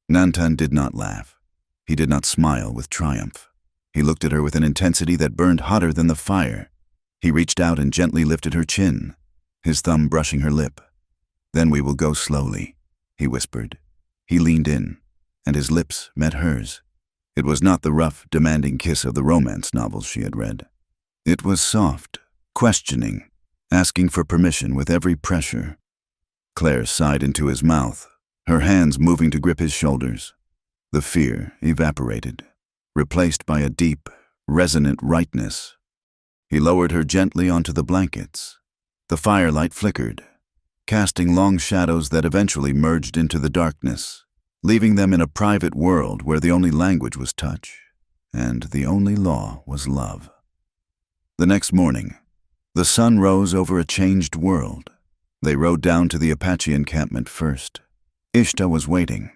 [SPEAKER 1] Nantan did not laugh. He did not smile with triumph. He looked at her with an intensity that burned hotter than the fire. He reached out and gently lifted her chin, his thumb brushing her lip. "Then we will go slowly," he whispered. He leaned in, and his lips met hers. It was not the rough, demanding kiss of the romance novels she had read. It was soft, questioning, asking for permission with every pressure. Claire sighed into his mouth, her hands moving to grip his shoulders. The fear evaporated, replaced by a deep, resonant rightness. He lowered her gently onto the blankets. The firelight flickered, casting long shadows that eventually merged into the darkness, leaving them in a private world where the only language was touch, and the only law was love. The next morning, the sun rose over a changed world. They rode down to the Apache encampment first. Ishta was waiting.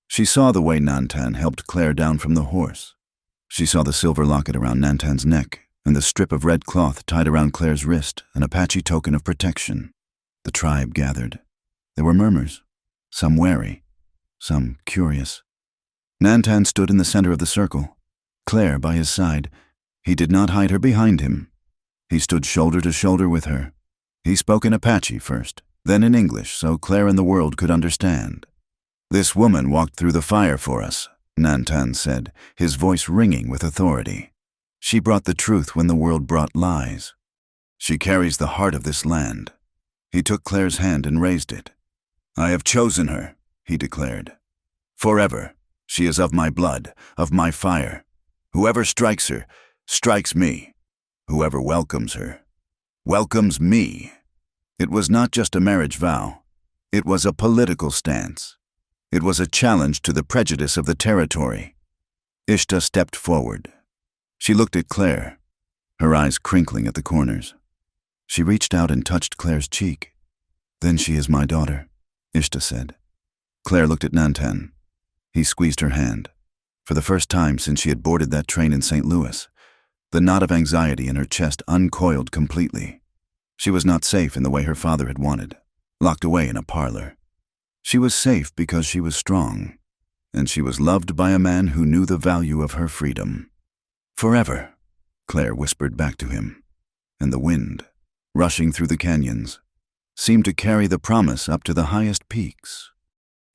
[SPEAKER 1] She saw the way Nantan helped Claire down from the horse. She saw the silver locket around Nantan's neck and the strip of red cloth tied around Claire's wrist, an Apache token of protection. The tribe gathered. There were murmurs, some wary, some curious. Nantan stood in the center of the circle, Claire by his side. He did not hide her behind him. He stood shoulder to shoulder with her. He spoke in Apache first, then in English so Claire and the world could understand. "This woman walked through the fire for us," Nantan said, his voice ringing with authority. "She brought the truth when the world brought lies. She carries the heart of this land." He took Claire's hand and raised it. "I have chosen her," he declared. "Forever, she is of my blood, of my fire. Whoever strikes her, strikes me. Whoever welcomes her, welcomes me." It was not just a marriage vow. It was a political stance. It was a challenge to the prejudice of the territory. Ishta stepped forward. She looked at Claire, her eyes crinkling at the corners. She reached out and touched Claire's cheek. "Then she is my daughter," Ishta said. Claire looked at Nantan. He squeezed her hand. For the first time since she had boarded that train in St. Louis, the knot of anxiety in her chest uncoiled completely. She was not safe in the way her father had wanted, locked away in a parlor. She was safe because she was strong, and she was loved by a man who knew the value of her freedom. "Forever," Claire whispered back to him, and the wind, rushing through the canyons, seemed to carry the promise up to the highest peaks.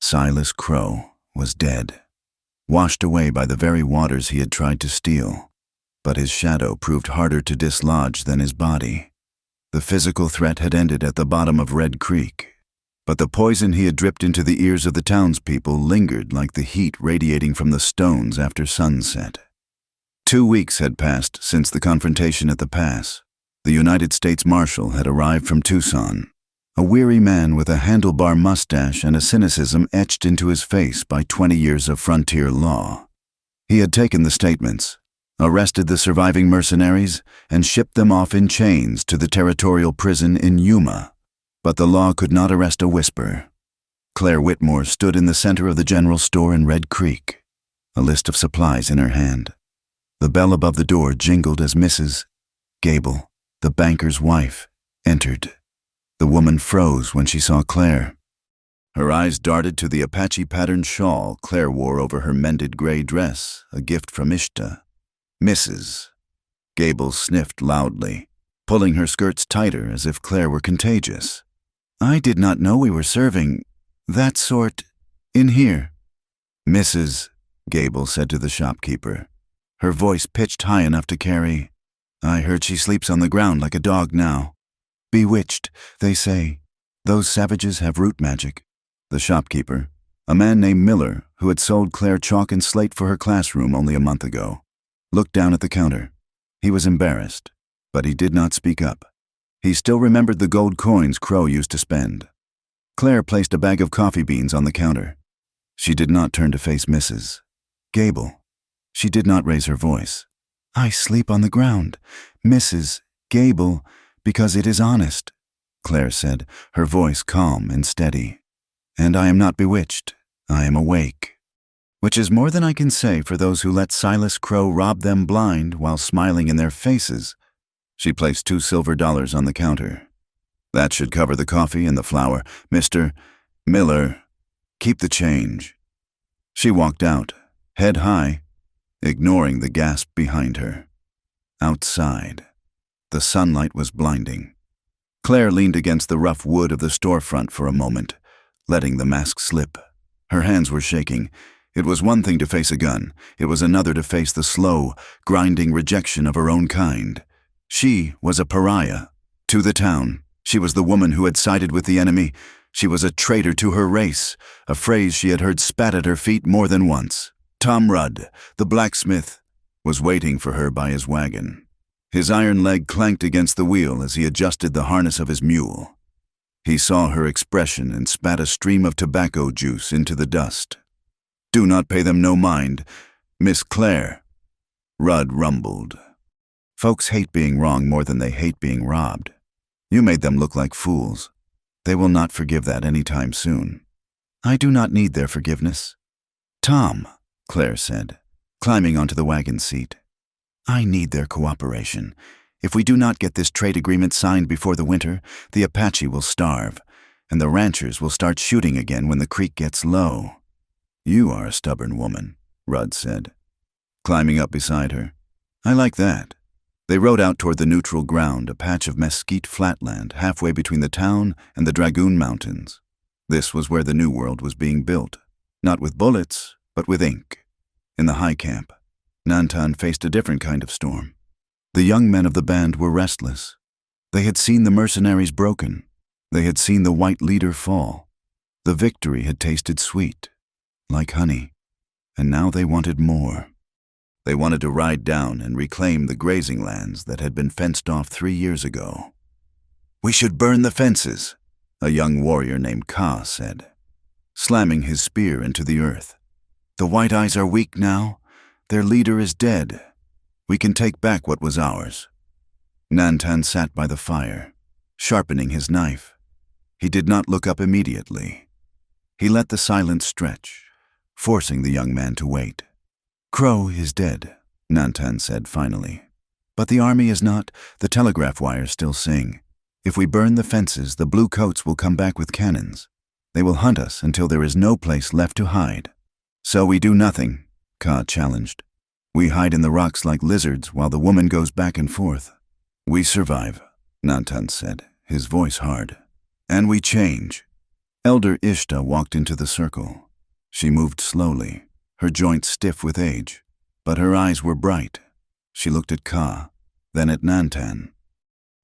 [SPEAKER 1] Silas Crow was dead, washed away by the very waters he had tried to steal, but his shadow proved harder to dislodge than his body. The physical threat had ended at the bottom of Red Creek, but the poison he had dripped into the ears of the townspeople lingered like the heat radiating from the stones after sunset. 2 weeks had passed since the confrontation at the pass. The United States Marshal had arrived from Tucson, a weary man with a handlebar mustache and a cynicism etched into his face by 20 years of frontier law. He had taken the statements, arrested the surviving mercenaries, and shipped them off in chains to the territorial prison in Yuma. But the law could not arrest a whisper. Claire Whitmore stood in the center of the general store in Red Creek, a list of supplies in her hand. The bell above the door jingled as Mrs. Gable, the banker's wife, entered. The woman froze when she saw Claire. Her eyes darted to the Apache-patterned shawl Claire wore over her mended gray dress, a gift from Ishta. Mrs. Gable sniffed loudly, pulling her skirts tighter as if Claire were contagious. "I did not know we were serving that sort in here." "Mrs. Gable said to the shopkeeper, her voice pitched high enough to carry, "I heard she sleeps on the ground like a dog now. Bewitched, they say. Those savages have root magic." The shopkeeper, a man named Miller, who had sold Claire chalk and slate for her classroom only a month ago, looked down at the counter. He was embarrassed, but he did not speak up. He still remembered the gold coins Crow used to spend. Claire placed a bag of coffee beans on the counter. She did not turn to face Mrs. Gable. She did not raise her voice. "I sleep on the ground, Mrs. Gable, because it is honest," Claire said, her voice calm and steady. "And I am not bewitched. I am awake. Which is more than I can say for those who let Silas Crow rob them blind while smiling in their faces." She placed $2 silver on the counter. "That should cover the coffee and the flour. Mr. Miller, keep the change." She walked out, head high, ignoring the gasp behind her. Outside, the sunlight was blinding. Claire leaned against the rough wood of the storefront for a moment, letting the mask slip. Her hands were shaking. It was one thing to face a gun. It was another to face the slow, grinding rejection of her own kind. She was a pariah. To the town, she was the woman who had sided with the enemy. She was a traitor to her race, a phrase she had heard spat at her feet more than once. Tom Rudd, the blacksmith, was waiting for her by his wagon. His iron leg clanked against the wheel as he adjusted the harness of his mule. He saw her expression and spat a stream of tobacco juice into the dust. "Do not pay them no mind, Miss Claire," Rudd rumbled. "Folks hate being wrong more than they hate being robbed. You made them look like fools. They will not forgive that any time soon. I do not need their forgiveness." "Tom," Claire said, climbing onto the wagon seat, "I need their cooperation. If we do not get this trade agreement signed before the winter, the Apache will starve, and the ranchers will start shooting again when the creek gets low." "You are a stubborn woman," Rudd said, climbing up beside her. "I like that." They rode out toward the neutral ground, a patch of mesquite flatland halfway between the town and the Dragoon Mountains. This was where the new world was being built, not with bullets, but with ink. In the high camp, Nantan faced a different kind of storm. The young men of the band were restless. They had seen the mercenaries broken. They had seen the white leader fall. The victory had tasted sweet, like honey, and now they wanted more. They wanted to ride down and reclaim the grazing lands that had been fenced off 3 years ago. "We should burn the fences," a young warrior named Ka said, slamming his spear into the earth. "The White Eyes are weak now. Their leader is dead. We can take back what was ours." Nantan sat by the fire, sharpening his knife. He did not look up immediately. He let the silence stretch, forcing the young man to wait. "Crow is dead," Nantan said finally. "But the army is not. The telegraph wires still sing. If we burn the fences, the blue coats will come back with cannons. They will hunt us until there is no place left to hide." "So we do nothing," Ka challenged. We hide in the rocks like lizards while the woman goes back and forth. We survive, Nantan said, his voice hard. And we change. Elder Ishta walked into the circle. She moved slowly, her joints stiff with age, but her eyes were bright. She looked at Ka, then at Nantan.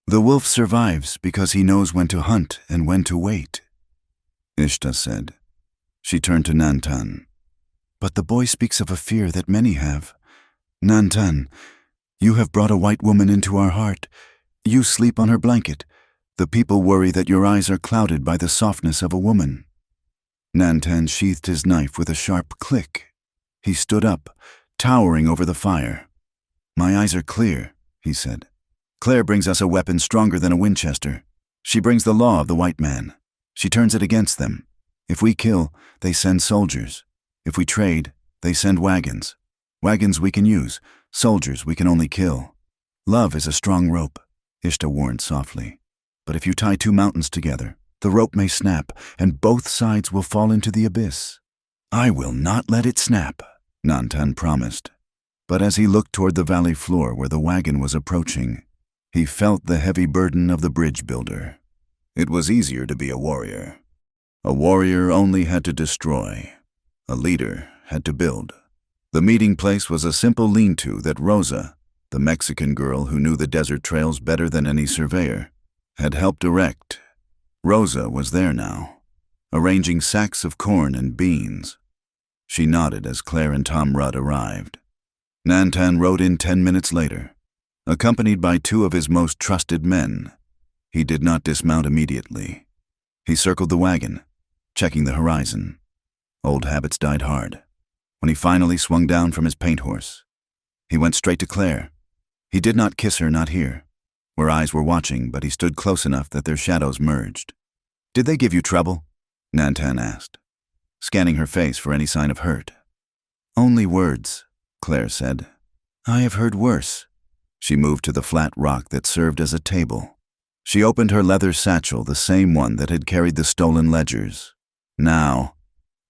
[SPEAKER 1] The wolf survives because he knows when to hunt and when to wait, Ishta said. She turned to Nantan. But the boy speaks of a fear that many have. Nantan, you have brought a white woman into our heart. You sleep on her blanket. The people worry that your eyes are clouded by the softness of a woman. Nantan sheathed his knife with a sharp click. He stood up, towering over the fire. My eyes are clear, he said. Claire brings us a weapon stronger than a Winchester. She brings the law of the white man. She turns it against them. If we kill, they send soldiers. If we trade, they send wagons. Wagons we can use, soldiers we can only kill. Love is a strong rope, Ishta warned softly. But if you tie two mountains together, the rope may snap, and both sides will fall into the abyss. I will not let it snap, Nantan promised. But as he looked toward the valley floor where the wagon was approaching, he felt the heavy burden of the bridge builder. It was easier to be a warrior. A warrior only had to destroy. A leader had to build. The meeting place was a simple lean-to that Rosa, the Mexican girl who knew the desert trails better than any surveyor, had helped erect. Rosa was there now, arranging sacks of corn and beans. She nodded as Claire and Tom Rudd arrived. Nantan rode in 10 minutes later, accompanied by two of his most trusted men. He did not dismount immediately. He circled the wagon, checking the horizon. Old habits died hard. When he finally swung down from his paint horse, he went straight to Claire. He did not kiss her, not here, where eyes were watching, but he stood close enough that their shadows merged. Did they give you trouble? Nantan asked, scanning her face for any sign of hurt. Only words, Claire said. I have heard worse. She moved to the flat rock that served as a table. She opened her leather satchel, the same one that had carried the stolen ledgers. Now,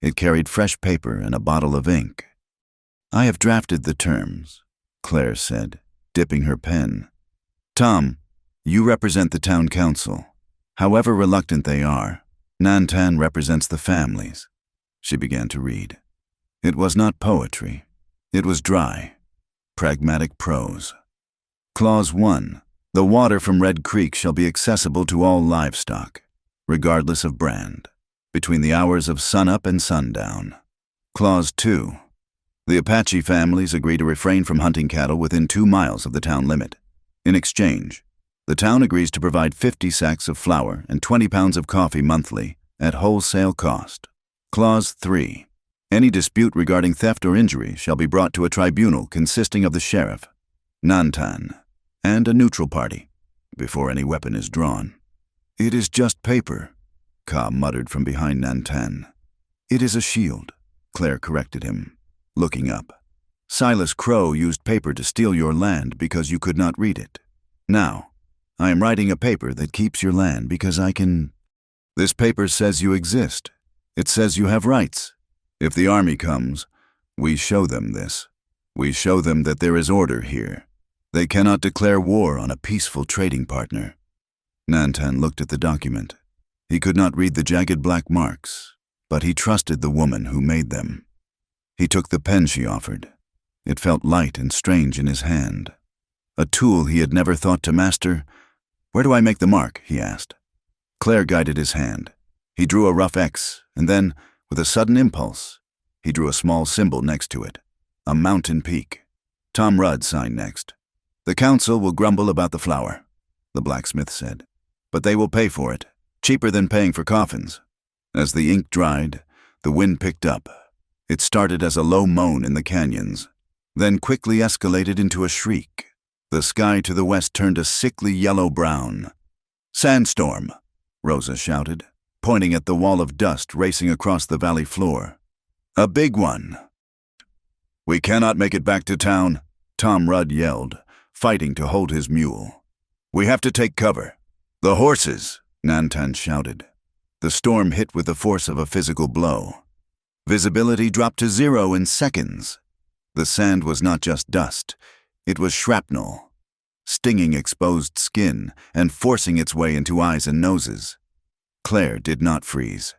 [SPEAKER 1] it carried fresh paper and a bottle of ink. I have drafted the terms, Claire said, dipping her pen. Tom, you represent the town council. However reluctant they are, Nantan represents the families. She began to read. It was not poetry. It was dry, pragmatic prose. Clause 1. The water from Red Creek shall be accessible to all livestock, regardless of brand, between the hours of sunup and sundown. Clause 2. The Apache families agree to refrain from hunting cattle within 2 miles of the town limit. In exchange, the town agrees to provide 50 sacks of flour and 20 pounds of coffee monthly at wholesale cost. Clause 3. Any dispute regarding theft or injury shall be brought to a tribunal consisting of the sheriff, Nantan, and a neutral party, before any weapon is drawn. It is just paper, Ka muttered from behind Nantan. It is a shield, Claire corrected him, looking up. Silas Crow used paper to steal your land because you could not read it. Now, I am writing a paper that keeps your land because I can... This paper says you exist. It says you have rights. If the army comes, we show them this. We show them that there is order here. They cannot declare war on a peaceful trading partner. Nantan looked at the document. He could not read the jagged black marks, but he trusted the woman who made them. He took the pen she offered. It felt light and strange in his hand. A tool he had never thought to master. Where do I make the mark? He asked. Claire guided his hand. He drew a rough X, and then, with a sudden impulse, he drew a small symbol next to it, a mountain peak. Tom Rudd signed next. The council will grumble about the flour, the blacksmith said, but they will pay for it, cheaper than paying for coffins. As the ink dried, the wind picked up. It started as a low moan in the canyons, then quickly escalated into a shriek. The sky to the west turned a sickly yellow-brown. Sandstorm, Rosa shouted, pointing at the wall of dust racing across the valley floor. A big one. We cannot make it back to town, Tom Rudd yelled, fighting to hold his mule. We have to take cover. The horses, Nantan shouted. The storm hit with the force of a physical blow. Visibility dropped to 0 in seconds. The sand was not just dust, it was shrapnel, stinging exposed skin and forcing its way into eyes and noses. Claire did not freeze.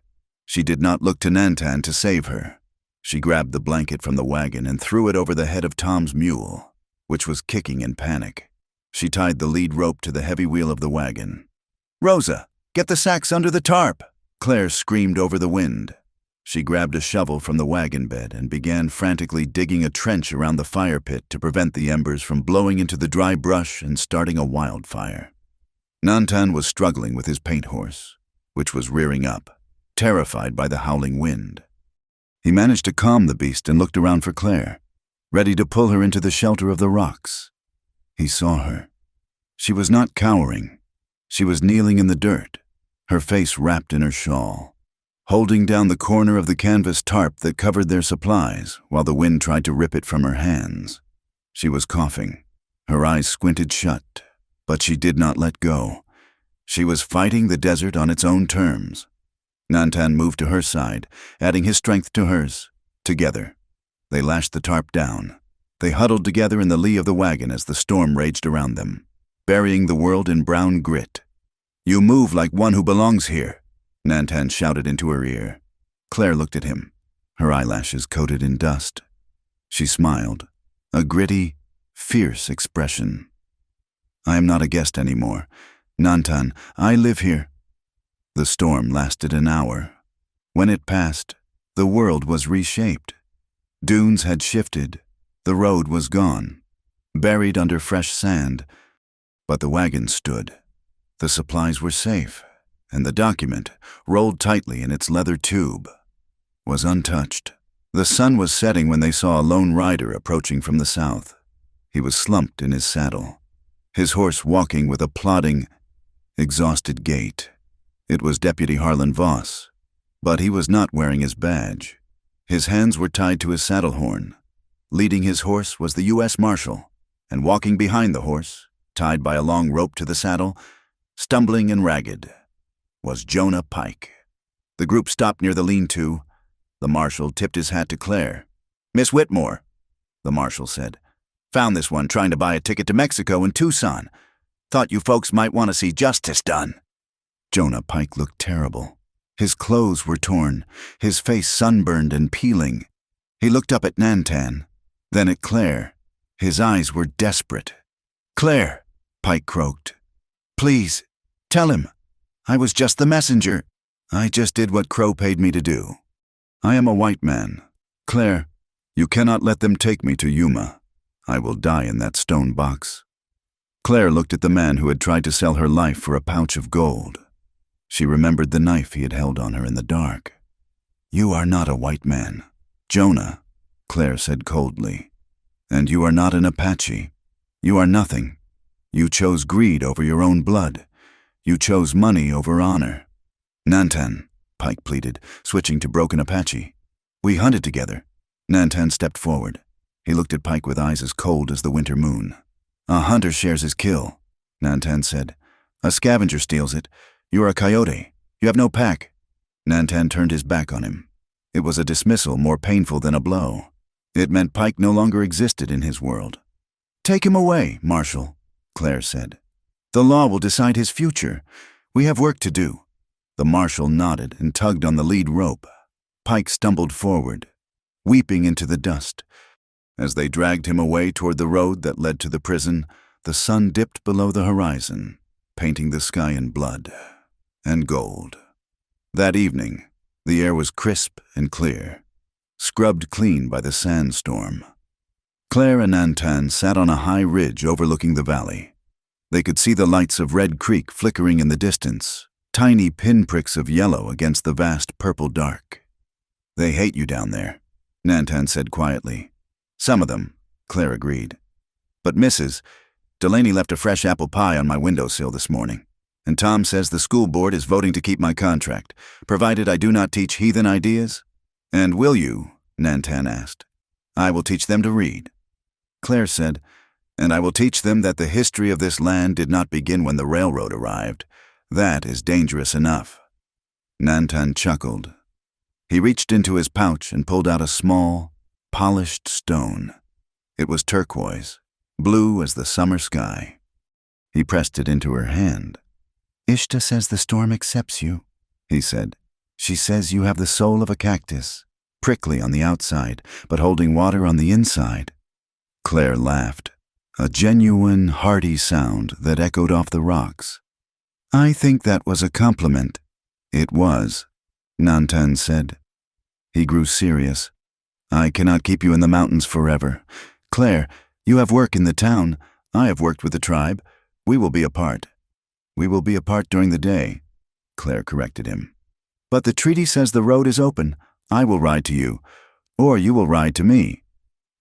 [SPEAKER 1] She did not look to Nantan to save her. She grabbed the blanket from the wagon and threw it over the head of Tom's mule, which was kicking in panic. She tied the lead rope to the heavy wheel of the wagon. "Rosa, get the sacks under the tarp!" Claire screamed over the wind. She grabbed a shovel from the wagon bed and began frantically digging a trench around the fire pit to prevent the embers from blowing into the dry brush and starting a wildfire. Nantan was struggling with his paint horse, which was rearing up, terrified by the howling wind. He managed to calm the beast and looked around for Claire, ready to pull her into the shelter of the rocks. He saw her. She was not cowering. She was kneeling in the dirt, her face wrapped in her shawl, holding down the corner of the canvas tarp that covered their supplies while the wind tried to rip it from her hands. She was coughing, her eyes squinted shut, but she did not let go. She was fighting the desert on its own terms. Nantan moved to her side, adding his strength to hers. Together, they lashed the tarp down. They huddled together in the lee of the wagon as the storm raged around them, burying the world in brown grit. "You move like one who belongs here," Nantan shouted into her ear. Claire looked at him, her eyelashes coated in dust. She smiled, a gritty, fierce expression. "I am not a guest anymore. Nantan, I live here." The storm lasted an hour. When it passed, the world was reshaped. Dunes had shifted. The road was gone, buried under fresh sand. But the wagon stood. The supplies were safe, and the document, rolled tightly in its leather tube, was untouched. The sun was setting when they saw a lone rider approaching from the south. He was slumped in his saddle, his horse walking with a plodding, exhausted gait. It was Deputy Harlan Voss, but he was not wearing his badge. His hands were tied to his saddle horn. Leading his horse was the U.S. Marshal, and walking behind the horse, tied by a long rope to the saddle, stumbling and ragged, was Jonah Pike. The group stopped near the lean-to. The Marshal tipped his hat to Claire. "Miss Whitmore," the Marshal said. "Found this one trying to buy a ticket to Mexico and Tucson. Thought you folks might want to see justice done." Jonah Pike looked terrible. His clothes were torn, his face sunburned and peeling. He looked up at Nantan, then at Claire. His eyes were desperate. "Claire," Pike croaked. "Please, tell him. I was just the messenger. I just did what Crow paid me to do. I am a white man. Claire, you cannot let them take me to Yuma. I will die in that stone box." Claire looked at the man who had tried to sell her life for a pouch of gold. She remembered the knife he had held on her in the dark. "You are not a white man, Jonah," Claire said coldly. "And you are not an Apache. You are nothing. You chose greed over your own blood. You chose money over honor." "Nantan," Pike pleaded, switching to broken Apache. "We hunted together." Nantan stepped forward. He looked at Pike with eyes as cold as the winter moon. "A hunter shares his kill," Nantan said. "A scavenger steals it. You are a coyote. You have no pack." Nantan turned his back on him. It was a dismissal more painful than a blow. It meant Pike no longer existed in his world. "Take him away, Marshal," Claire said. "The law will decide his future. We have work to do." The Marshal nodded and tugged on the lead rope. Pike stumbled forward, weeping into the dust. As they dragged him away toward the road that led to the prison, the sun dipped below the horizon, painting the sky in blood and gold. That evening, the air was crisp and clear, scrubbed clean by the sandstorm. Claire and Nantan sat on a high ridge overlooking the valley. They could see the lights of Red Creek flickering in the distance, tiny pinpricks of yellow against the vast purple dark. "They hate you down there," Nantan said quietly. "Some of them," Claire agreed. "But Mrs. Delaney left a fresh apple pie on my windowsill this morning, and Tom says the school board is voting to keep my contract, provided I do not teach heathen ideas." "And will you?" Nantan asked. "I will teach them to read." Claire said, "And I will teach them that the history of this land did not begin when the railroad arrived. That is dangerous enough." Nantan chuckled. He reached into his pouch and pulled out a small, polished stone. It was turquoise, blue as the summer sky. He pressed it into her hand. "Ishta says the storm accepts you," he said. "She says you have the soul of a cactus, prickly on the outside, but holding water on the inside." Claire laughed, a genuine, hearty sound that echoed off the rocks. "I think that was a compliment." "It was," Nantan said. He grew serious. "I cannot keep you in the mountains forever. Claire, you have work in the town. I have worked with the tribe. We will be apart." "We will be apart during the day," Claire corrected him. "But the treaty says the road is open. I will ride to you, or you will ride to me."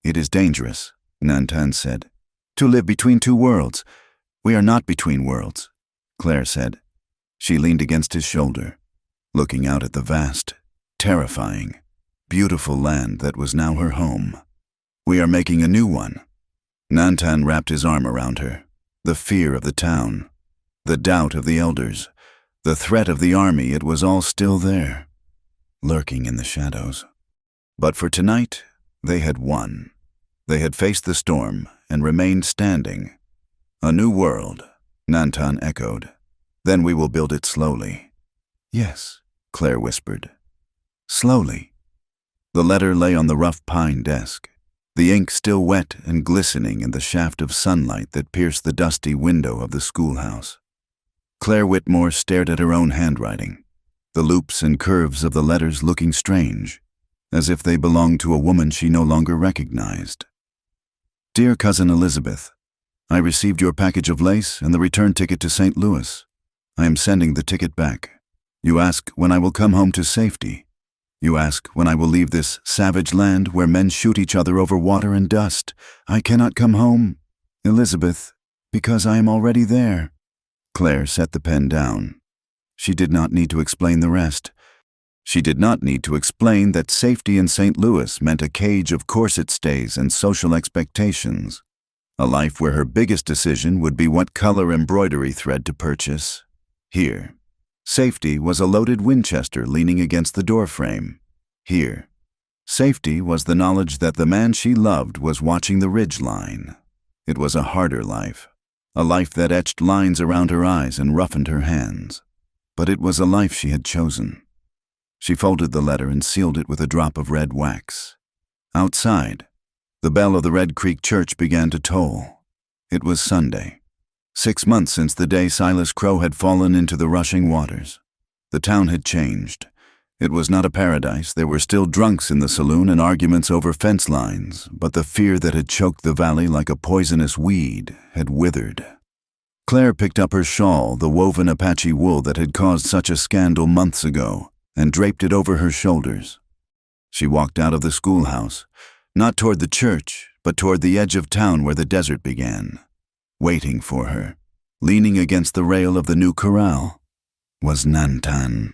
[SPEAKER 1] "It is dangerous," Nantan said, "to live between two worlds." "We are not between worlds," Claire said. She leaned against his shoulder, looking out at the vast, terrifying, beautiful land that was now her home. "We are making a new one." Nantan wrapped his arm around her. The fear of the town, the doubt of the elders, the threat of the army, it was all still there, lurking in the shadows. But for tonight, they had won. They had faced the storm and remained standing. "A new world," Nantan echoed. "Then we will build it slowly." "Yes," Claire whispered. "Slowly." The letter lay on the rough pine desk, the ink still wet and glistening in the shaft of sunlight that pierced the dusty window of the schoolhouse. Claire Whitmore stared at her own handwriting, the loops and curves of the letters looking strange, as if they belonged to a woman she no longer recognized. "Dear Cousin Elizabeth, I received your package of lace and the return ticket to St. Louis. I am sending the ticket back. You ask when I will come home to safety. You ask when I will leave this savage land where men shoot each other over water and dust. I cannot come home, Elizabeth, because I am already there." Claire set the pen down. She did not need to explain the rest. She did not need to explain that safety in St. Louis meant a cage of corset stays and social expectations, a life where her biggest decision would be what color embroidery thread to purchase. Here, safety was a loaded Winchester leaning against the doorframe. Here, safety was the knowledge that the man she loved was watching the ridge line. It was a harder life, a life that etched lines around her eyes and roughened her hands. But it was a life she had chosen. She folded the letter and sealed it with a drop of red wax. Outside, the bell of the Red Creek Church began to toll. It was Sunday, 6 months since the day Silas Crow had fallen into the rushing waters. The town had changed. It was not a paradise. There were still drunks in the saloon and arguments over fence lines, but the fear that had choked the valley like a poisonous weed had withered. Claire picked up her shawl, the woven Apache wool that had caused such a scandal months ago, and draped it over her shoulders. She walked out of the schoolhouse, not toward the church, but toward the edge of town where the desert began. Waiting for her, leaning against the rail of the new corral, was Nantan.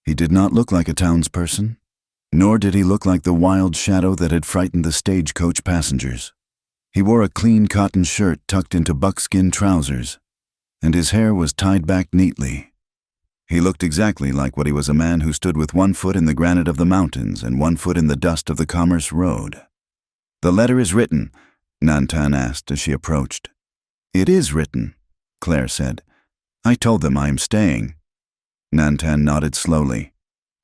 [SPEAKER 1] He did not look like a townsperson, nor did he look like the wild shadow that had frightened the stagecoach passengers. He wore a clean cotton shirt tucked into buckskin trousers, and his hair was tied back neatly. He looked exactly like what he was, a man who stood with 1 foot in the granite of the mountains and 1 foot in the dust of the Commerce Road. "The letter is written?" Nantan asked as she approached. "It is written," Claire said. "I told them I am staying." Nantan nodded slowly.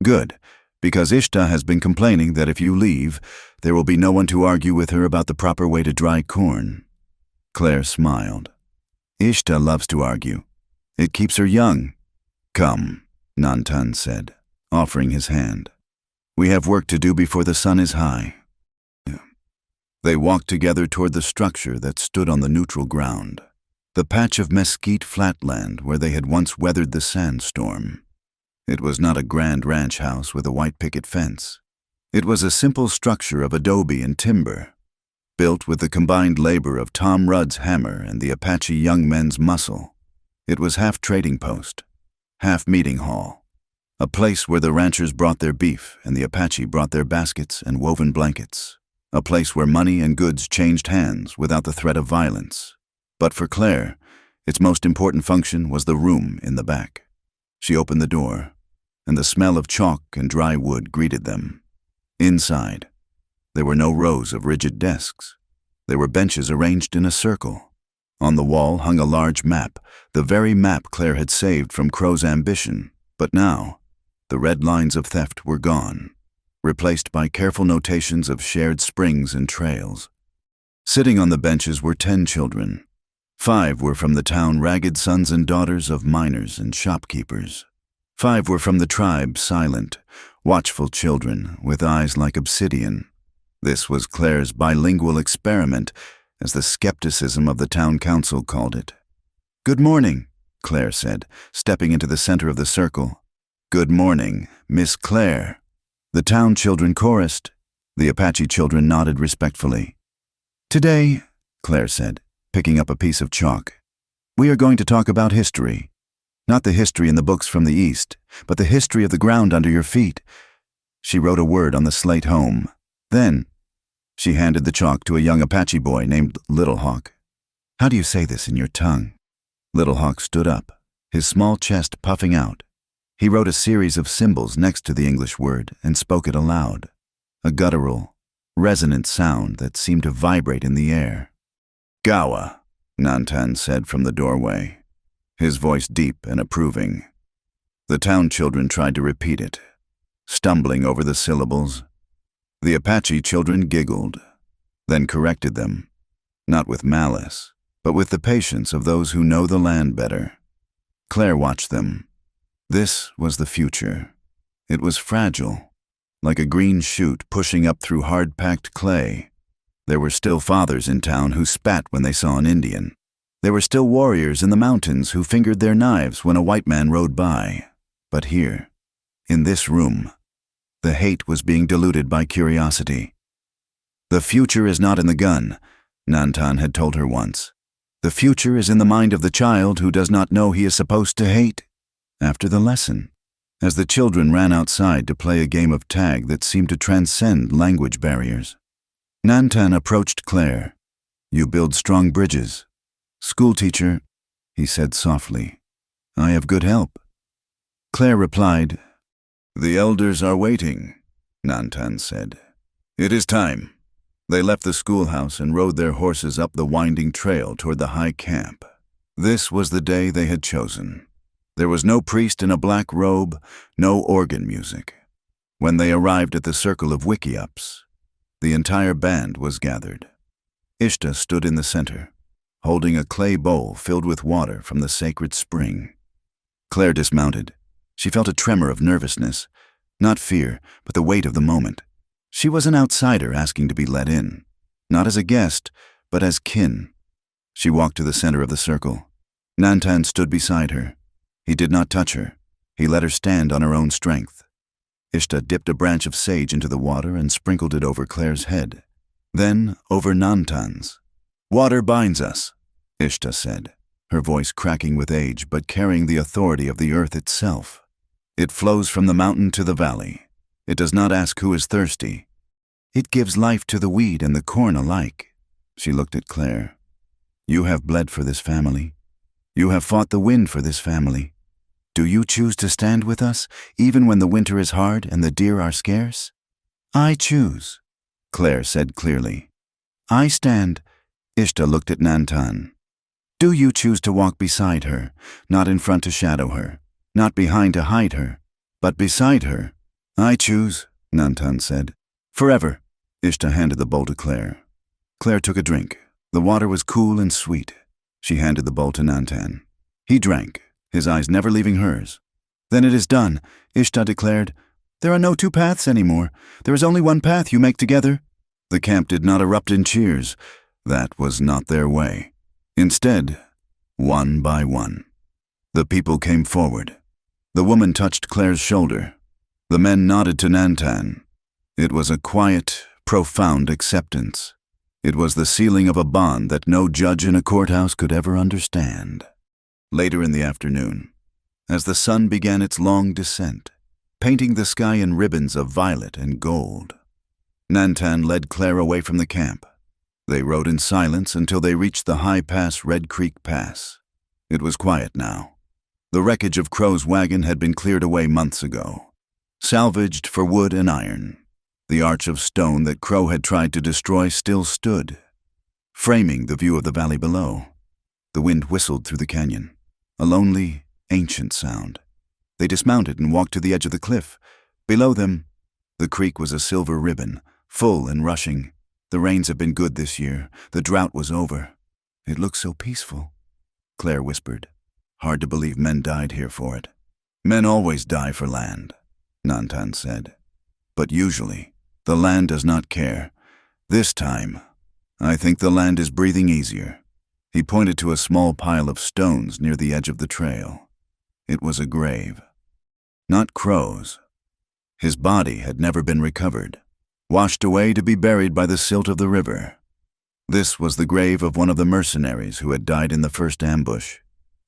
[SPEAKER 1] "Good, because Ishta has been complaining that if you leave, there will be no one to argue with her about the proper way to dry corn." Claire smiled. "Ishta loves to argue. It keeps her young." "Come," Nantan said, offering his hand. "We have work to do before the sun is high." They walked together toward the structure that stood on the neutral ground, the patch of mesquite flatland where they had once weathered the sandstorm. It was not a grand ranch house with a white picket fence. It was a simple structure of adobe and timber, built with the combined labor of Tom Rudd's hammer and the Apache young men's muscle. It was half trading post, half meeting hall, a place where the ranchers brought their beef and the Apache brought their baskets and woven blankets, a place where money and goods changed hands without the threat of violence. But for Claire, its most important function was the room in the back. She opened the door, and the smell of chalk and dry wood greeted them. Inside, there were no rows of rigid desks, There were benches arranged in a circle. On the wall hung a large map, the very map Claire had saved from Crow's ambition. But now, the red lines of theft were gone, replaced by careful notations of shared springs and trails. Sitting on the benches were 10 children. 5 were from the town, ragged sons and daughters of miners and shopkeepers. 5 were from the tribe, silent, watchful children with eyes like obsidian. This was Claire's bilingual experiment, as the skepticism of the town council called it. "Good morning," Claire said, stepping into the center of the circle. "Good morning, Miss Claire." The town children chorused. The Apache children nodded respectfully. "Today," Claire said, picking up a piece of chalk, "we are going to talk about history. Not the history in the books from the East, but the history of the ground under your feet." She wrote a word on the slate home. Then, she handed the chalk to a young Apache boy named Little Hawk. "How do you say this in your tongue?" Little Hawk stood up, his small chest puffing out. He wrote a series of symbols next to the English word and spoke it aloud, a guttural, resonant sound that seemed to vibrate in the air. "Gawa," Nantan said from the doorway, his voice deep and approving. The town children tried to repeat it, stumbling over the syllables. The Apache children giggled, then corrected them, not with malice, but with the patience of those who know the land better. Claire watched them. This was the future. It was fragile, like a green shoot pushing up through hard-packed clay. There were still fathers in town who spat when they saw an Indian. There were still warriors in the mountains who fingered their knives when a white man rode by. But here, in this room, the hate was being diluted by curiosity. "The future is not in the gun," Nantan had told her once. "The future is in the mind of the child who does not know he is supposed to hate." After the lesson, as the children ran outside to play a game of tag that seemed to transcend language barriers, Nantan approached Claire. "You build strong bridges." "Schoolteacher," he said softly, "I have good help." Claire replied, "The elders are waiting," Nantan said. "It is time." They left the schoolhouse and rode their horses up the winding trail toward the high camp. This was the day they had chosen. There was no priest in a black robe, no organ music. When they arrived at the circle of wickiups, the entire band was gathered. Ishta stood in the center, holding a clay bowl filled with water from the sacred spring. Claire dismounted. She felt a tremor of nervousness, not fear, but the weight of the moment. She was an outsider asking to be let in, not as a guest, but as kin. She walked to the center of the circle. Nantan stood beside her. He did not touch her. He let her stand on her own strength. Ishta dipped a branch of sage into the water and sprinkled it over Claire's head, then over Nantan's. "Water binds us," Ishta said, her voice cracking with age but carrying the authority of the earth itself. "It flows from the mountain to the valley. It does not ask who is thirsty. It gives life to the weed and the corn alike." She looked at Claire. "You have bled for this family. You have fought the wind for this family. Do you choose to stand with us, even when the winter is hard and the deer are scarce?" "I choose," Claire said clearly. "I stand." Ishta looked at Nantan. "Do you choose to walk beside her, not in front to shadow her, not behind to hide her, but beside her?" "I choose," Nantan said. "Forever." Ishta handed the bowl to Claire. Claire took a drink. The water was cool and sweet. She handed the bowl to Nantan. He drank, his eyes never leaving hers. "Then it is done," Ishta declared. "There are no two paths anymore. There is only one path you make together." The camp did not erupt in cheers. That was not their way. Instead, one by one, the people came forward. The woman touched Claire's shoulder. The men nodded to Nantan. It was a quiet, profound acceptance. It was the sealing of a bond that no judge in a courthouse could ever understand. Later in the afternoon, as the sun began its long descent, painting the sky in ribbons of violet and gold, Nantan led Claire away from the camp. They rode in silence until they reached the high pass Red Creek Pass. It was quiet now. The wreckage of Crow's wagon had been cleared away months ago, salvaged for wood and iron. The arch of stone that Crow had tried to destroy still stood. framing the view of the valley below. The wind whistled through the canyon, a lonely, ancient sound. They dismounted and walked to the edge of the cliff. Below them, the creek was a silver ribbon, full and rushing. The rains have been good this year. The drought was over. It looks so peaceful, Claire whispered. Hard to believe men died here for it. Men always die for land, Nantan said. But usually, the land does not care. This time, I think the land is breathing easier. He pointed to a small pile of stones near the edge of the trail. It was a grave. Not Crow's. His body had never been recovered, washed away to be buried by the silt of the river. This was the grave of one of the mercenaries who had died in the first ambush,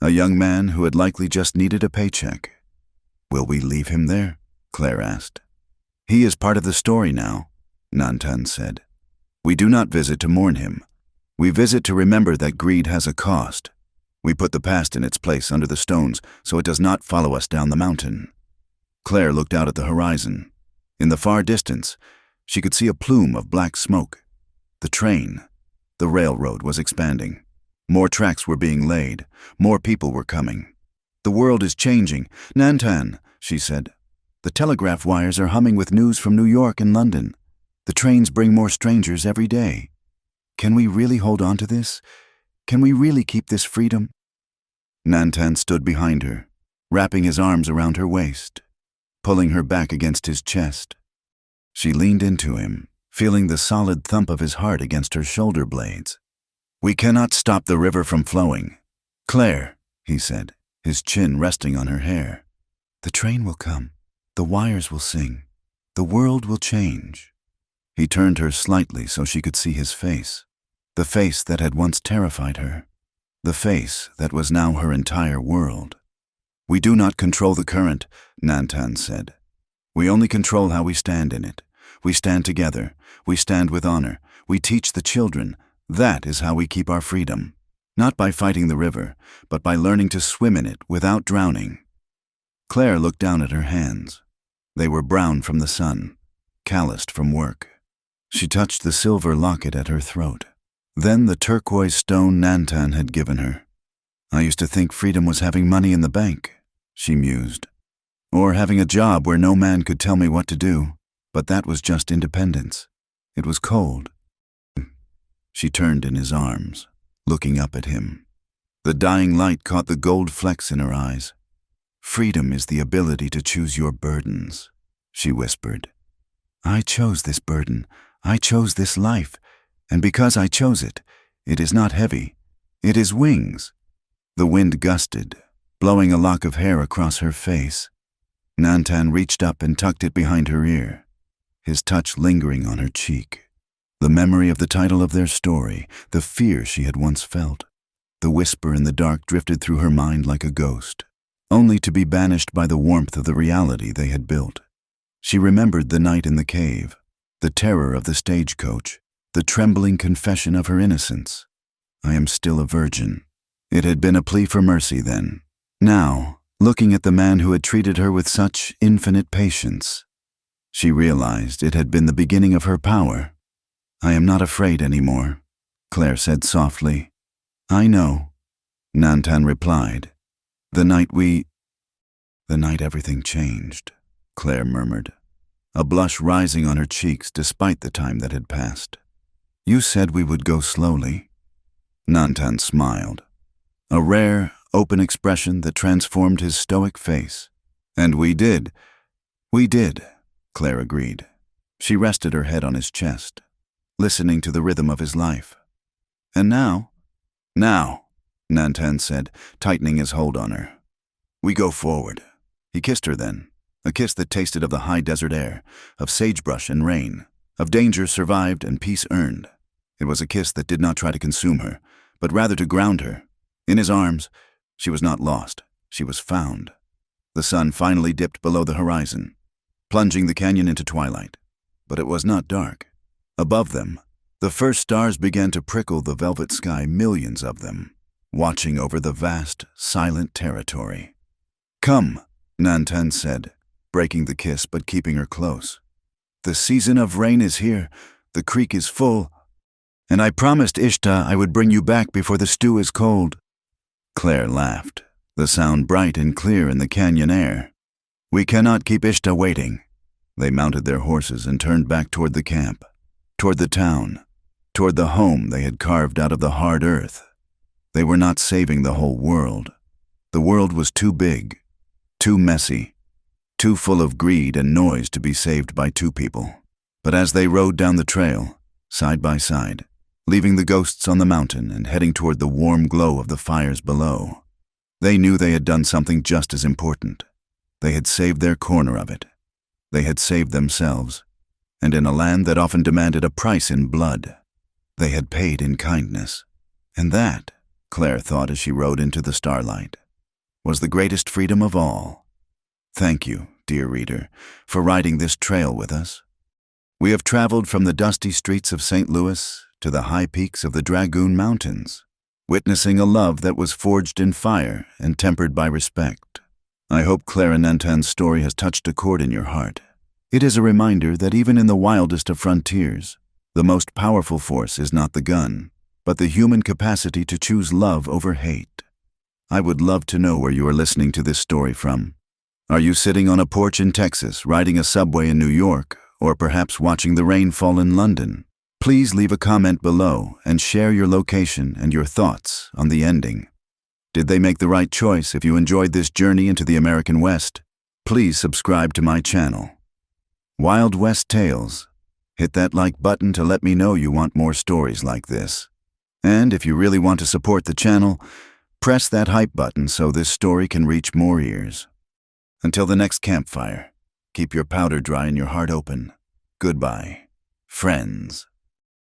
[SPEAKER 1] a young man who had likely just needed a paycheck. Will we leave him there? Claire asked. He is part of the story now, Nantan said. We do not visit to mourn him. We visit to remember that greed has a cost. We put the past in its place under the stones so it does not follow us down the mountain. Claire looked out at the horizon. In the far distance, she could see a plume of black smoke. The train, the railroad, was expanding. More tracks were being laid. More people were coming. The world is changing. Nantan, she said. The telegraph wires are humming with news from New York and London. The trains bring more strangers every day. Can we really hold on to this? Can we really keep this freedom? Nantan stood behind her, wrapping his arms around her waist, pulling her back against his chest. She leaned into him, feeling the solid thump of his heart against her shoulder blades. We cannot stop the river from flowing. Claire, he said, his chin resting on her hair. The train will come. The wires will sing. The world will change. He turned her slightly so she could see his face, the face that had once terrified her, the face that was now her entire world. We do not control the current, Nantan said. We only control how we stand in it. We stand together. We stand with honor. We teach the children. That is how we keep our freedom. Not by fighting the river, but by learning to swim in it without drowning. Claire looked down at her hands. They were brown from the sun, calloused from work. She touched the silver locket at her throat, then the turquoise stone Nantan had given her. I used to think freedom was having money in the bank, she mused, or having a job where no man could tell me what to do, but that was just independence. It was cold. She turned in his arms, looking up at him. The dying light caught the gold flecks in her eyes. Freedom is the ability to choose your burdens, she whispered. I chose this burden. I chose this life, and because I chose it, it is not heavy. It is wings. The wind gusted, blowing a lock of hair across her face. Nantan reached up and tucked it behind her ear, his touch lingering on her cheek. The memory of the title of their story, the fear she had once felt. The whisper in the dark drifted through her mind like a ghost, only to be banished by the warmth of the reality they had built. She remembered the night in the cave, the terror of the stagecoach, the trembling confession of her innocence. I am still a virgin. It had been a plea for mercy then. Now, looking at the man who had treated her with such infinite patience, she realized it had been the beginning of her power. I am not afraid anymore, Claire said softly. I know, Nantan replied. The night everything changed, Claire murmured, a blush rising on her cheeks despite the time that had passed. You said we would go slowly. Nantan smiled, a rare, open expression that transformed his stoic face. And we did. We did, Claire agreed. She rested her head on his chest, listening to the rhythm of his life. And now, Nantan said, tightening his hold on her. We go forward. He kissed her then, a kiss that tasted of the high desert air, of sagebrush and rain, of danger survived and peace earned. It was a kiss that did not try to consume her, but rather to ground her. In his arms, she was not lost, she was found. The sun finally dipped below the horizon, plunging the canyon into twilight. But it was not dark. Above them, the first stars began to prickle the velvet sky, millions of them, watching over the vast, silent territory. Come, Nantan said, breaking the kiss but keeping her close. The season of rain is here. The creek is full. And I promised Ishta I would bring you back before the stew is cold." Claire laughed, the sound bright and clear in the canyon air. "We cannot keep Ishta waiting." They mounted their horses and turned back toward the camp, toward the town, toward the home they had carved out of the hard earth. They were not saving the whole world. The world was too big, too messy, too full of greed and noise to be saved by two people. But as they rode down the trail, side by side, leaving the ghosts on the mountain and heading toward the warm glow of the fires below, they knew they had done something just as important. They had saved their corner of it. They had saved themselves, and in a land that often demanded a price in blood, they had paid in kindness. And that, Claire thought as she rode into the starlight, was the greatest freedom of all. Thank you, dear reader, for riding this trail with us. We have traveled from the dusty streets of St. Louis to the high peaks of the Dragoon Mountains, witnessing a love that was forged in fire and tempered by respect. I hope Claire Nantan's story has touched a chord in your heart. It is a reminder that even in the wildest of frontiers, the most powerful force is not the gun, but the human capacity to choose love over hate. I would love to know where you are listening to this story from. Are you sitting on a porch in Texas, riding a subway in New York, or perhaps watching the rain fall in London? Please leave a comment below and share your location and your thoughts on the ending. Did they make the right choice? If you enjoyed this journey into the American West, please subscribe to my channel. Wild West Tales. Hit that like button to let me know you want more stories like this. And if you really want to support the channel, press that hype button so this story can reach more ears. Until the next campfire, keep your powder dry and your heart open. Goodbye, friends.